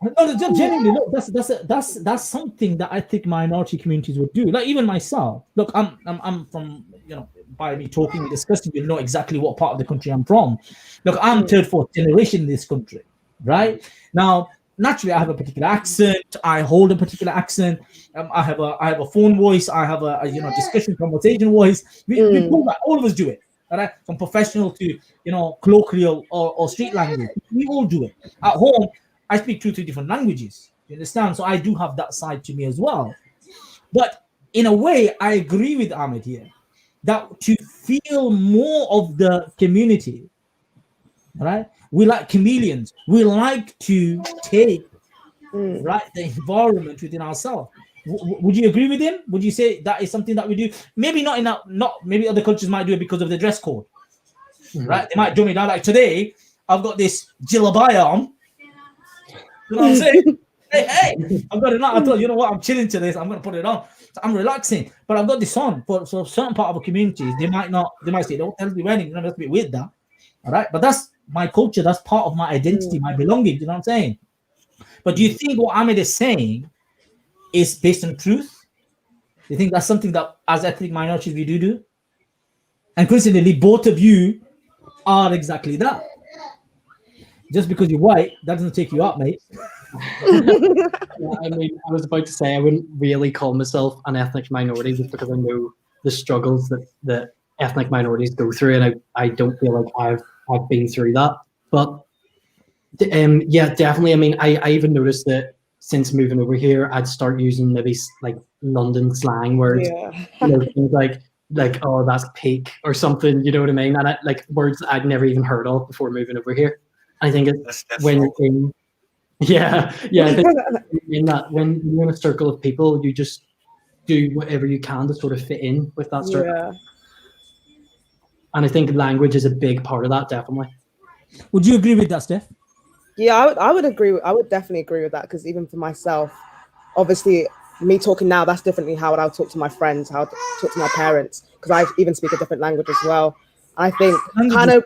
No, genuinely, look, that's something that I think minority communities would do. Like even myself. Look, I'm from, by me talking and discussing, you know exactly what part of the country I'm from. Look, I'm third, fourth generation in this country, right? Now, naturally, I have a particular accent. I hold a particular accent. I have a phone voice. I have a discussion conversation voice. We do that. All of us do it. All right, from professional to colloquial or street language. We all do it. At home, I speak 2-3 different languages. You understand? So I do have that side to me as well. But in a way, I agree with Ahmed here that to feel more of the community, right? We like chameleons. We like to take the environment within ourselves. Would you agree with him? Would you say that is something that we do? Maybe not maybe other cultures might do it because of the dress code, right? They might do me down. Like today, I've got this jilabaya on. You know what I'm saying? hey, I've got it on. I thought, you know what? I'm chilling today, so I'm gonna put it on. So I'm relaxing, but I've got this on for so certain part of a community. They might say, "Don't tell me wearing." That's a bit weird, that. All right, but that's my culture. That's part of my identity, my belonging. You know what I'm saying? But do you think what Ahmed is saying is based on truth? Do you think that's something that as ethnic minorities we do? And coincidentally, both of you are exactly that. Just because you're white, that doesn't take you up, mate. Yeah, I mean, I was about to say I wouldn't really call myself an ethnic minority just because I know the struggles that ethnic minorities go through, and I don't feel like I've been through that. But yeah, definitely. I mean, I even noticed that since moving over here, I'd start using maybe like London slang words, things like oh, that's peak or something. You know what I mean? And like words I'd never even heard of before moving over here. I think it's when you're in, I think when you're in a circle of people, you just do whatever you can to sort of fit in with that circle. Yeah. And I think language is a big part of that, definitely. Would you agree with that, Steph? Yeah, I would agree. I would definitely agree with that, because even for myself, obviously, me talking now, that's differently how I would talk to my friends, how I would talk to my parents, because I even speak a different language as well. I think kind of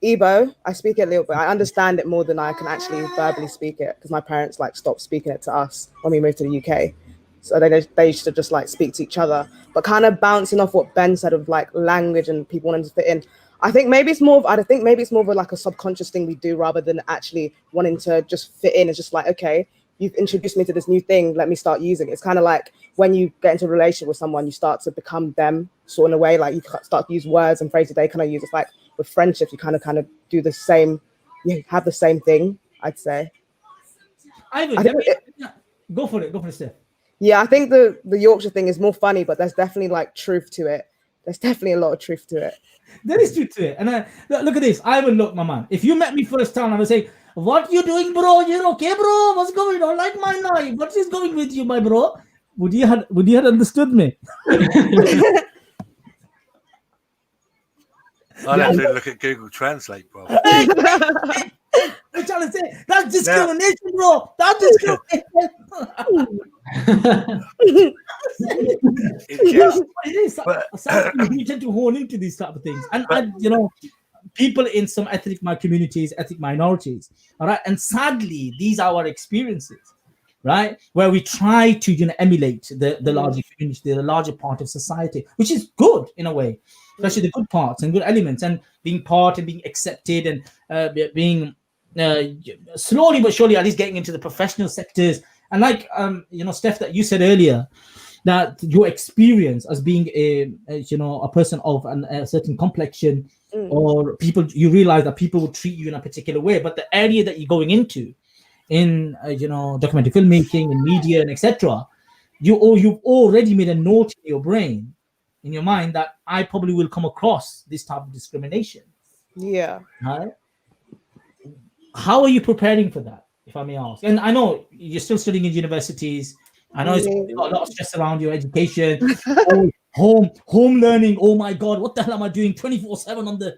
Igbo, I speak it a little bit. I understand it more than I can actually verbally speak it, because my parents stopped speaking it to us when we moved to the UK. So they used to just speak to each other. But kind of bouncing off what Ben said of language and people wanting to fit in, I think maybe it's more of a subconscious thing we do rather than actually wanting to just fit in. It's just okay, you've introduced me to this new thing, let me start using it. It's kind of like when you get into a relationship with someone, you start to become them, sort of in a way, you start to use words and phrases they kind of use. It's like with friendships, you kind of do the same, you have the same thing, I'd say. Go for it, Steph. Yeah, I think the Yorkshire thing is more funny, but there's definitely truth to it. There's definitely a lot of truth to it. There is truth to it. And look at this. I would look, my man. If you met me first time, I would say, what you doing, bro? You're okay, bro? What's going on? Like my life. What is going with you, my bro? Would you have understood me? I'll have to look at Google Translate, bro. I'm trying to say that's discrimination, bro. That's discrimination. It is. You tend to hone into these type of things, and you know, people in some ethnic communities, ethnic minorities, all right. And sadly, these are our experiences, right? Where we try to, you know, emulate the larger community, the larger part of society, which is good in a way, especially the good parts and good elements, and being part and being accepted, and being slowly but surely at least getting into the professional sectors. And like you know, Steph, that you said earlier, that your experience as being a you know, a person of a certain complexion, or people, you realize that people will treat you in a particular way, but the area that you're going into in you know, documentary filmmaking and media and etc., you've already made a note in your brain, in your mind, that I probably will come across this type of discrimination. Yeah. Right? How are you preparing for that, if I may ask? And I know you're still studying in universities. I know it's got a lot of stress around your education, home learning. Oh my God, what the hell am I doing 24/7 on the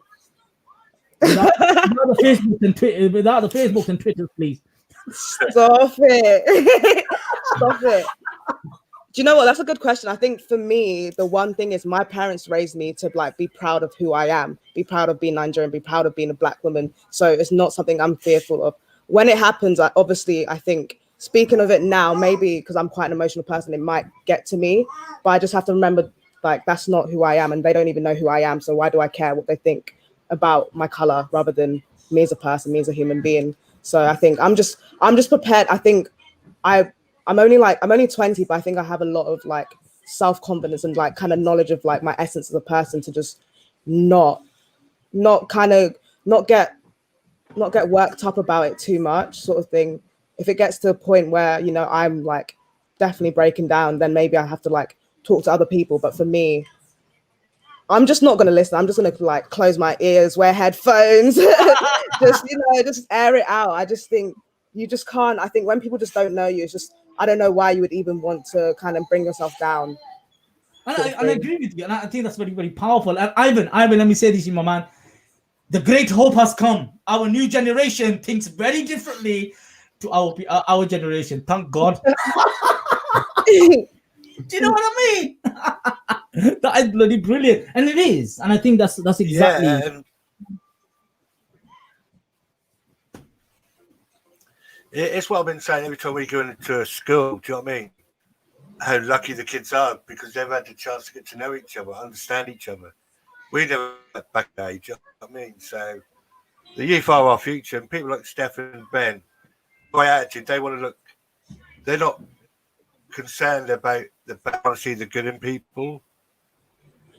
without the Facebook and Twitter? Without the Facebook and Twitter, please. Stop it. Stop it. Do you know what? That's a good question. I think for me, the one thing is my parents raised me to like be proud of who I am, be proud of being Nigerian, be proud of being a Black woman. So it's not something I'm fearful of. When it happens, I think speaking of it now, maybe because I'm quite an emotional person, it might get to me, but I just have to remember, like, that's not who I am, and they don't even know who I am. So why do I care what they think about my color rather than me as a person, me as a human being? So I think I'm just prepared. I think I'm only 20, but I think I have a lot of like self-confidence and like kind of knowledge of like my essence as a person to just not get worked up about it too much, sort of thing. If it gets to a point where, you know, I'm like definitely breaking down, then maybe I have to like talk to other people. But for me, I'm just not going to listen. I'm just going to like close my ears, wear headphones, just air it out. I just think you just can't. I think when people just don't know you, it's just, I don't know why you would even want to kind of bring yourself down. And I agree with you. And I think that's very, very powerful. And Ivan, let me say this, my man. The great hope has come. Our new generation thinks very differently to our generation. Thank God. Do you know what I mean? That is bloody brilliant. And it is. And I think that's exactly. Yeah, it's what I've been saying every time we go into a school. Do you know what I mean? How lucky the kids are because they've had the chance to get to know each other, understand each other. We never had back age. You know what I mean? So the youth are our future, and people like Steph and Ben, by attitude, they want to look. They're not concerned about they want to see the good in people,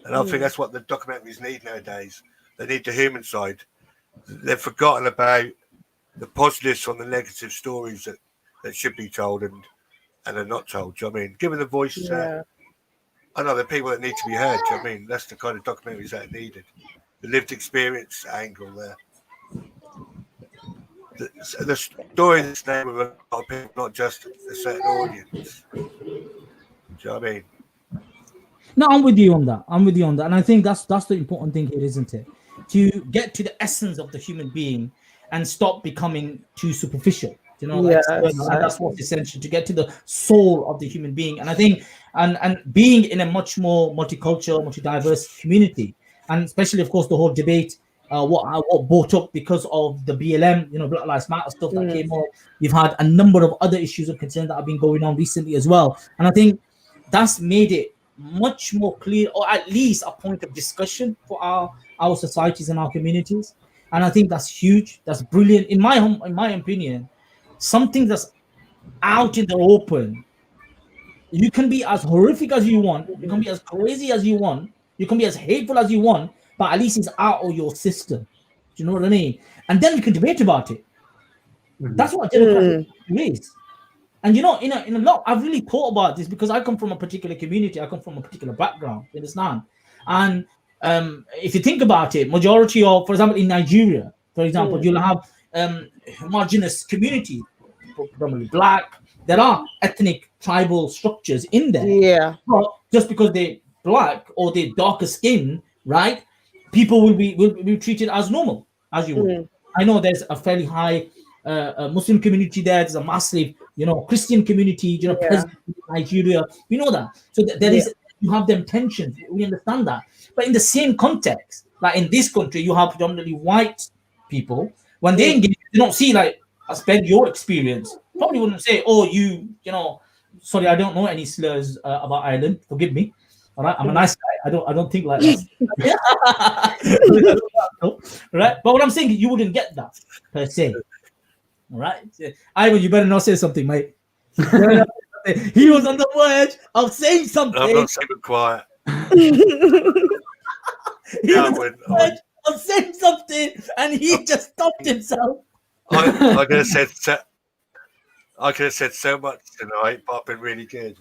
and I think that's what the documentaries need nowadays. They need the human side. They've forgotten about the positives from the negative stories that should be told and are not told. Do you know what I mean? Giving the voice. I know the people that need to be heard. Do you know what I mean? That's the kind of documentaries that are needed. The lived experience angle there. The story that's named with a lot of people, not just a certain audience. Do you know what I mean? No, I'm with you on that. And I think that's the important thing here, isn't it? To get to the essence of the human being and stop becoming too superficial. You know, that's what's essential, to get to the soul of the human being. And I think, and being in a much more multicultural, multi-diverse community, and especially, of course, the whole debate, what brought up because of the BLM, you know, Black Lives Matter stuff that came up. You've had a number of other issues of concern that have been going on recently as well. And I think that's made it much more clear, or at least a point of discussion for our societies and our communities. And I think that's huge. That's brilliant. In my opinion, something that's out in the open. You can be as horrific as you want. You can be as crazy as you want. You can be as hateful as you want, but at least it's out of your system. Do you know what I mean? And then we can debate about it. That's what democracy is. And you know, in a lot, I've really thought about this because I come from a particular community. I come from a particular background. You understand? And if you think about it, majority of, for example, in Nigeria, for example, you'll have homogenous community, predominantly black. There are ethnic tribal structures in there. Yeah. But just because they're black or they're darker skin, right? People will be treated as normal, as you would. I know there's a fairly high Muslim community there. There's a massive, Christian community, present in Nigeria. We know that. So there is, you have them tensions. We understand that. But in the same context, like in this country, you have predominantly white people. When they engage, they don't see like, I spend your experience. Probably wouldn't say, oh, sorry, I don't know any slurs about Ireland. Forgive me. All right, I'm a nice guy. I don't think like that. Right? But what I'm saying, you wouldn't get that per se. All right, Ivan, you better not say something, mate. He was on the verge of saying something. I'm not keeping quiet. He was on the verge of saying something, and he just stopped himself. I could have said so much tonight, but I've been really good.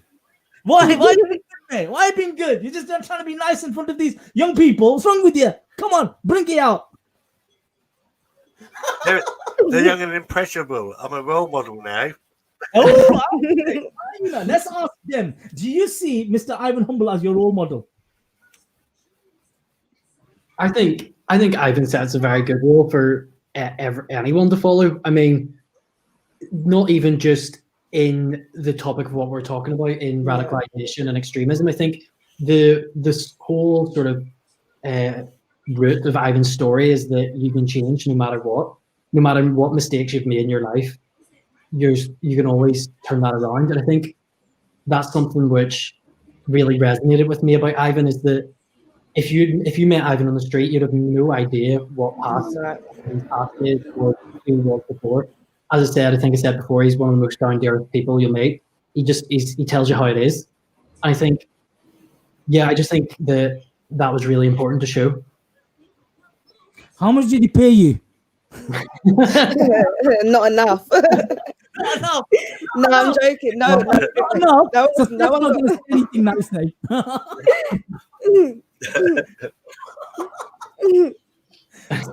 Why you been good, mate? Why you been good? You're just trying to be nice in front of these young people. What's wrong with you? Come on, bring it out. They're young and impressionable. I'm a role model now. Oh, okay. Let's ask them. Do you see Mr. Ivan Humble as your role model? I think Ivan sets a very good role for anyone to follow. I mean, not even just in the topic of what we're talking about in radicalization and extremism. I think this whole sort of root of Ivan's story is that you can change no matter what mistakes you've made in your life. You can always turn that around, and I think that's something which really resonated with me about Ivan, is that if you met Ivan on the street, you'd have no idea what past is or who he was before. As I said, I think I said before, he's one of the most down-to-earth people you'll meet. He tells you how it is, and I think, I just think that was really important to show. How much did he pay you? Not enough. Not enough. No, I'm joking. No. No. That was, No one going to say anything nice, mate.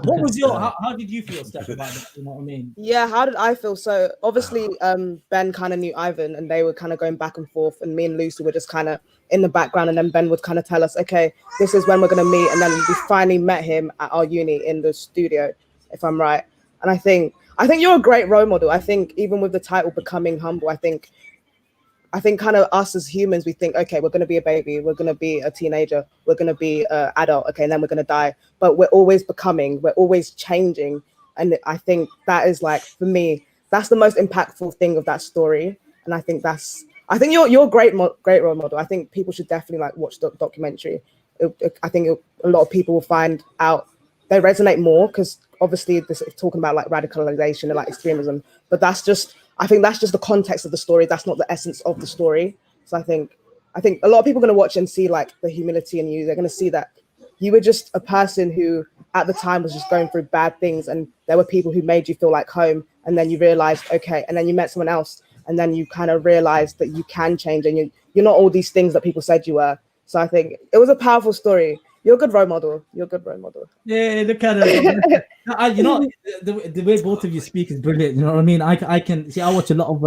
What was your? How did you feel, Steph, about that? You know what I mean? Yeah, how did I feel? So obviously, Ben kind of knew Ivan, and they were kind of going back and forth, and me and Lucy were just kind of in the background, and then Ben would kind of tell us, okay, this is when we're going to meet, and then we finally met him at our uni in the studio, if I'm right. And I think you're a great role model. I think even with the title Becoming Humble, I think kind of us as humans, we think, okay, we're going to be a baby, we're going to be a teenager, we're going to be an adult, okay, and then we're going to die. But we're always becoming, we're always changing. And I think that is, like, for me, that's the most impactful thing of that story. And I think you're a great role model. I think people should definitely like watch the documentary. I think a lot of people will find out they resonate more, because obviously this is talking about like radicalization and like extremism, but I think that's just the context of the story. That's not the essence of the story. So I think a lot of people are going to watch and see like the humility in you. They're going to see that you were just a person who at the time was just going through bad things, and there were people who made you feel like home, and then you realized, okay, and then you met someone else, and then you kind of realized that you can change, and you're not all these things that people said you were. So I think it was a powerful story. You're a good role model. Yeah, look at it. The way both of you speak is brilliant. You know what I mean? I can see. I watch a lot of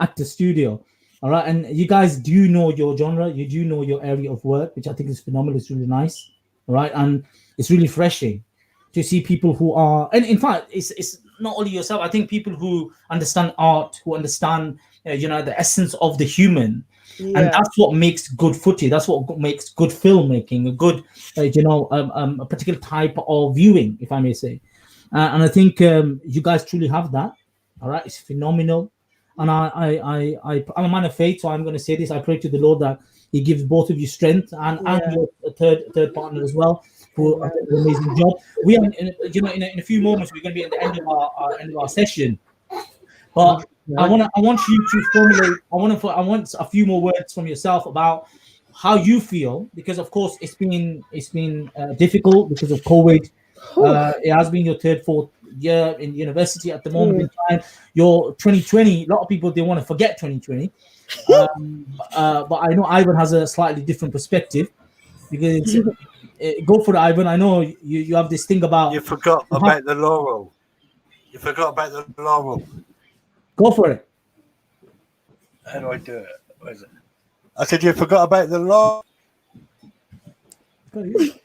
Actor Studio. All right, and you guys do know your genre. You do know your area of work, which I think is phenomenal. It's really nice. All right, and it's really refreshing to see people who are, and in fact, it's not only yourself. I think people who understand art, who understand the essence of the human. Yeah. And that's what makes good footage. That's what makes good filmmaking, a good, a particular type of viewing, if I may say. And I think you guys truly have that. All right, it's phenomenal. And I'm a man of faith, so I'm going to say this. I pray to the Lord that He gives both of you strength, and your third partner as well, who did an amazing job. We are, in a few moments, we're going to be at the end of our session, but. I want you to formulate. I want a few more words from yourself about how you feel, because of course it's been difficult because of COVID. It has been your fourth year in university at the moment in time. Your 2020. A lot of people, they want to forget 2020, but I know Ivan has a slightly different perspective, because go for it, Ivan. I know you have this thing about you forgot about the laurel. You forgot about the laurel. Go for it. How do I do it? Where is it? I said you forgot about the laurel. The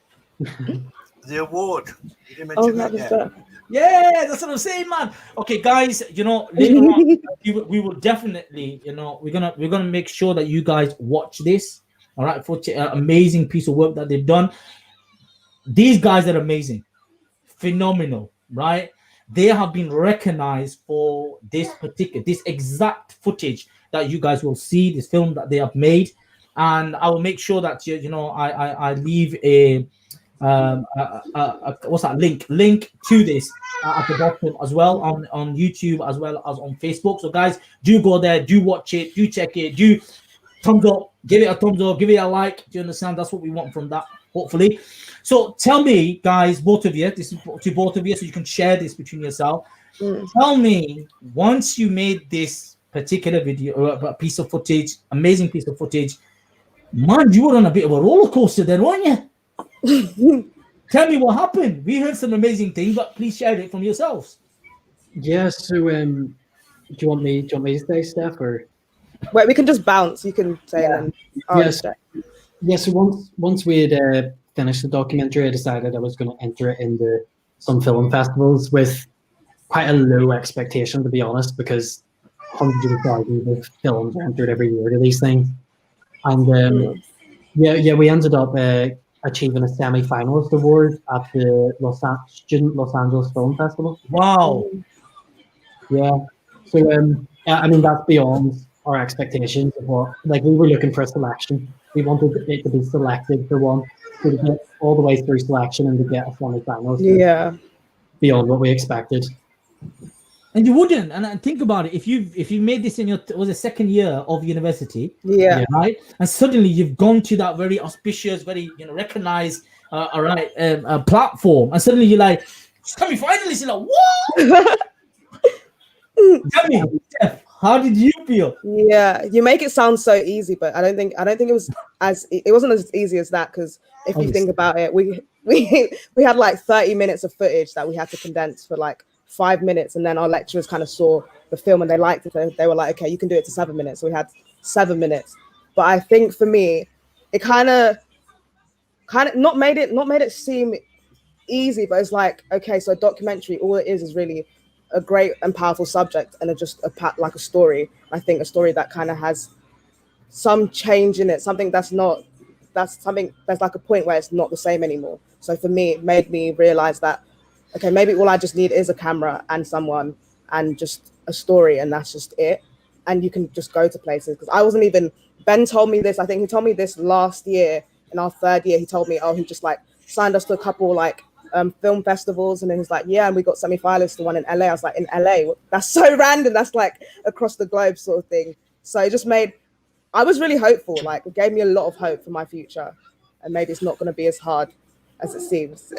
award. You didn't Oh, mention that that was yet. that. Yeah, that's what I'm saying, man. Okay, guys, you know, later on, we will definitely, you know, we're gonna make sure that you guys watch this. All right, for amazing piece of work that they've done. These guys are amazing, phenomenal, right? They have been recognized for this exact footage that you guys will see, this film that they have made, and I will make sure that you know I leave a what's that link to this at the bottom as well on YouTube as well as on Facebook. So guys, do go there, do watch it, do check it, do thumbs up, give it a thumbs up, give it a like. Do you understand? That's what we want from that, hopefully. So tell me, guys, both of you, this is to both of you, so you can share this between yourself. Tell me, once you made this particular video or a piece of footage, amazing piece of footage, man, you were on a bit of a roller coaster then, weren't you? Tell me what happened. We heard some amazing things, but please share it from yourselves. Yeah. So, do you want me to say, Steph, or? Wait, we can just bounce. You can say it. And Yes. Yeah. So once we had finished the documentary, I decided I was going to enter it into some film festivals with quite a low expectation, to be honest, because hundreds of thousands of films are entered every year to these things, and we ended up achieving a semi-finalist award at the Student Los Angeles Film Festival. Wow. Yeah. So I mean, that's beyond our expectations of what, like, we were looking for a selection. We wanted it to be selected for one, so to get all the way through selection and to get a semi-finalist. Yeah. Beyond what we expected. And you wouldn't. And think about it. If you made this in your second year of university, Yeah. right, and suddenly you've gone to that very auspicious, very recognized, platform, and suddenly you're like, semi-finalist. You're like, what? Tell me, Steph, how did you feel? Yeah, you make it sound so easy, but I don't think it wasn't as easy as that, because if you think about it, we had like 30 minutes of footage that we had to condense for like 5 minutes, and then our lecturers kind of saw the film and they liked it. They were like, okay, you can do it to 7 minutes. So we had 7 minutes. But I think for me, it kind of not made it seem easy, but it's like, okay, so a documentary, all it is really a great and powerful subject and just like a story. I think a story that kind of has some change in it, something there's like a point where it's not the same anymore. So for me, it made me realize that, okay, maybe all I just need is a camera and someone and just a story, and that's just it. And you can just go to places, because I wasn't even, Ben told me this, I think he told me this last year in our third year. He told me, he just like signed us to a couple like film festivals, and then he's like, yeah, and we got semi-finalists to one in LA. I was like, in LA? That's so random. That's like across the globe sort of thing. So it just I was really hopeful. Like, it gave me a lot of hope for my future, and maybe it's not going to be as hard as it seems.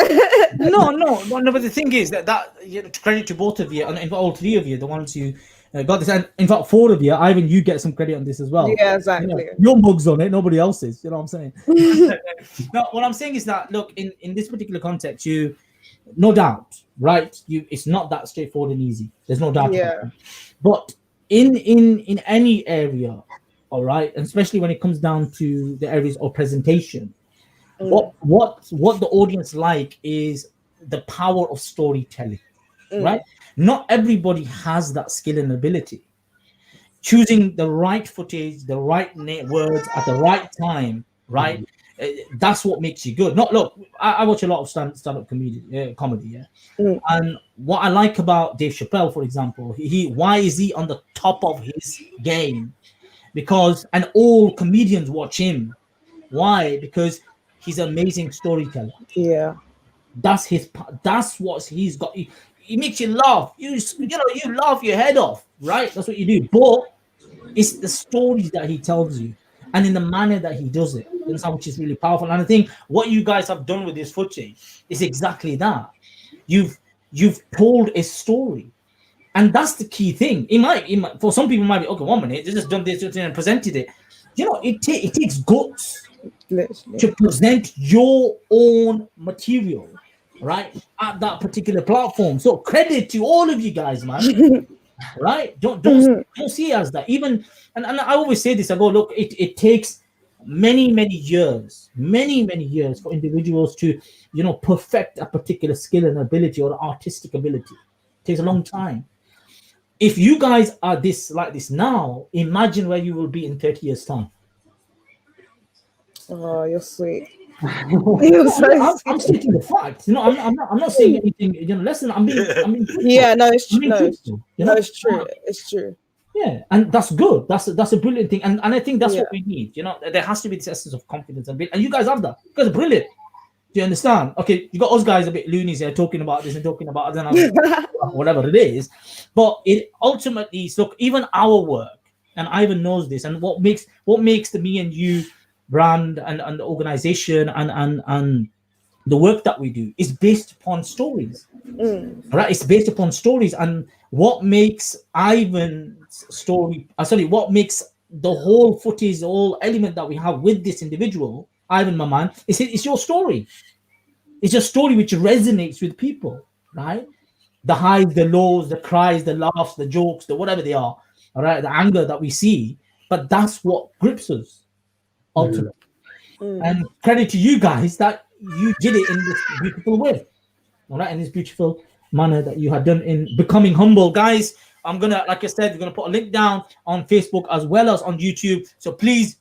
No, but the thing is that credit to both of you, and all three of you, the ones who got this, and in fact 4 of you, Ivan, you get some credit on this as well. Yeah, exactly. Your mug's on it, nobody else's. You know what I'm saying? No, what I'm saying is that, look, in this particular context, you, no doubt, right? It's not that straightforward and easy. There's no doubt. Yeah. But in any area, all right, and especially when it comes down to the areas of presentation, what the audience like is the power of storytelling, right? Not everybody has that skill and ability. Choosing the right footage, the right words at the right time, right? That's what makes you good. Look, I watch a lot of stand-up comedy, yeah. And what I like about Dave Chappelle, for example, why is he on the top of his game? And all comedians watch him. Why? Because he's an amazing storyteller. Yeah. That's what he's got. He makes you laugh. You laugh your head off, right? That's what you do. But it's the stories that he tells you, and in the manner that he does it, which is really powerful. And I think what you guys have done with this footage is exactly that. You've told a story, and that's the key thing. It might for some people might be, okay, 1 minute, they just done this and presented it. It takes guts Literally. to present your own material right, at that particular platform. So credit to all of you guys, man. Right? Don't see it as that. Even and I always say this. I go, look, it takes many years for individuals to perfect a particular skill and ability or artistic ability. It takes a long time. If you guys are like this now, imagine where you will be in 30 years time. Oh, you're sweet. You're so I'm stating the facts. I'm not saying anything less than I'm being yeah, no, it's true. truthful, It's true. It's true. Yeah, and that's good. That's a brilliant thing, and I think that's what we need. There has to be this essence of confidence and you guys have that. You guys are brilliant. Do you understand? Okay, you got us guys a bit loonies here talking about this and talking about whatever it is, but it ultimately is, look, even our work, and Ivan knows this, and what makes the Me and You brand and the organization and the work that we do is based upon stories. Right? It's based upon stories, and what makes Ivan's story, what makes the whole footage, the whole element that we have with this individual, Ivan, my man, it's your story. It's your story which resonates with people, right? The highs, the lows, the cries, the laughs, the jokes, the whatever they are, all right, the anger that we see, but that's what grips us ultimately. And credit to you guys that you did it in this beautiful way, all right, in this beautiful manner that you had done in Becoming Humble. Guys, I'm gonna, like I said, we're gonna put a link down on Facebook as well as on YouTube. So please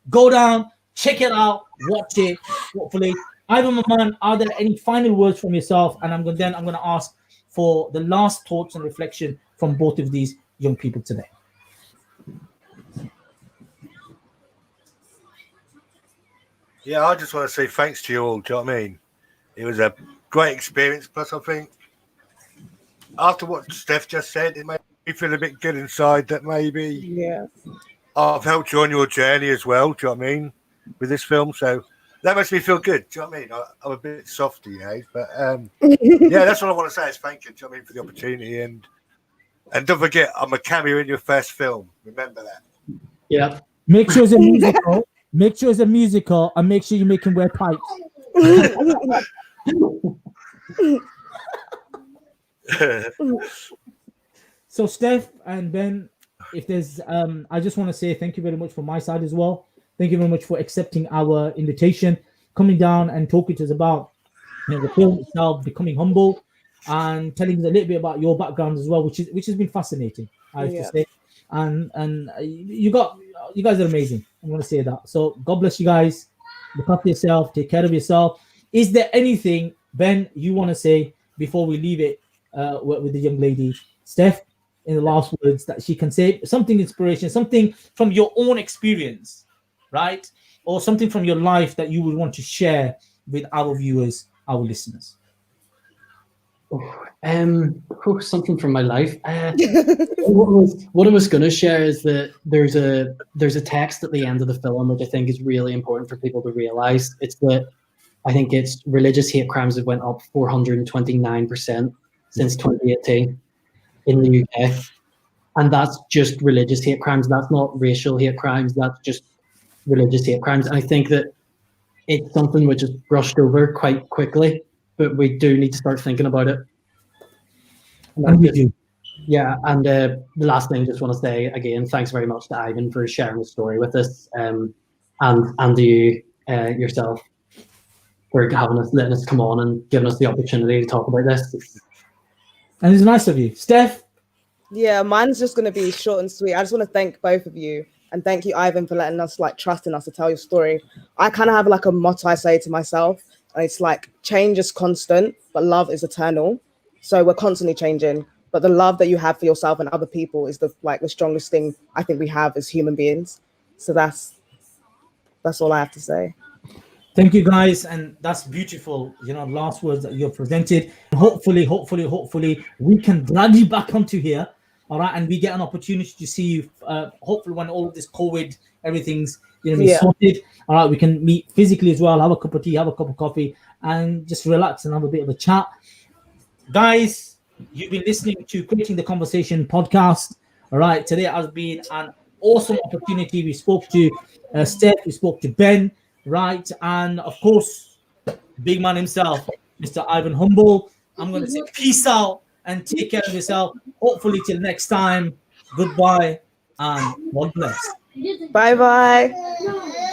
go down, check it out, watch it. Hopefully, Ivan, my man, are there any final words from yourself? And I'm gonna ask for the last thoughts and reflection from both of these young people today. Yeah, I just want to say thanks to you all. Do you know what I mean? It was a great experience. Plus, I think after what Steph just said, it made me feel a bit good inside that maybe I've helped you on your journey as well. Do you know what I mean? With this film, so that makes me feel good. Do you know what I mean? I'm a bit softy, but yeah, that's what I want to say is thank you. Do you know what I mean, for the opportunity, and don't forget, I'm a cameo in your first film. Remember that. Yeah. Make sure it's a musical. Make sure it's a musical, and make sure you make him wear pipes. So Steph and Ben, if there's I just want to say thank you very much from my side as well. Thank you very much for accepting our invitation, coming down and talking to us about the film itself, Becoming Humble, and telling us a little bit about your background as well, which has been fascinating, I have to say. And you guys are amazing. I'm going to say that. So God bless you guys. Look after yourself. Take care of yourself. Is there anything, Ben, you want to say before we leave it with the young lady, Steph, in the last words, that she can say something inspiration, something from your own experience, right? Or something from your life that you would want to share with our viewers, our listeners? Something from my life. What I was going to share is that there's a text at the end of the film which I think is really important for people to realize. It's that I think it's religious hate crimes have went up 429% since 2018 in the UK, and that's just religious hate crimes. That's not racial hate crimes. That's just religious hate crimes. And I think that it's something which is brushed over quite quickly, but we do need to start thinking about it. And we do. Yeah, and the last thing, just want to say again, thanks very much to Ivan for sharing the story with us, and to you yourself for letting us come on and giving us the opportunity to talk about this. And it's nice of you, Steph. Yeah, mine's just going to be short and sweet. I just want to thank both of you, and thank you, Ivan, for letting us trusting us to tell your story. I kind of have a motto I say to myself, and it's change is constant, but love is eternal. So we're constantly changing, but the love that you have for yourself and other people is the strongest thing I think we have as human beings. So that's all I have to say. Thank you, guys, and that's beautiful. Last words that you've presented. Hopefully, we can drag you back onto here, all right, and we get an opportunity to see you. Hopefully, when all of this COVID, everything's sorted, all right, we can meet physically as well. Have a cup of tea, have a cup of coffee, and just relax and have a bit of a chat. Guys, you've been listening to Creating the Conversation podcast. All right, today has been an awesome opportunity. We spoke to Steph, we spoke to Ben, right, and of course, big man himself, Mr. Ivan Humble. I'm going to say peace out and take care of yourself. Hopefully till next time. Goodbye and God bless. Bye bye.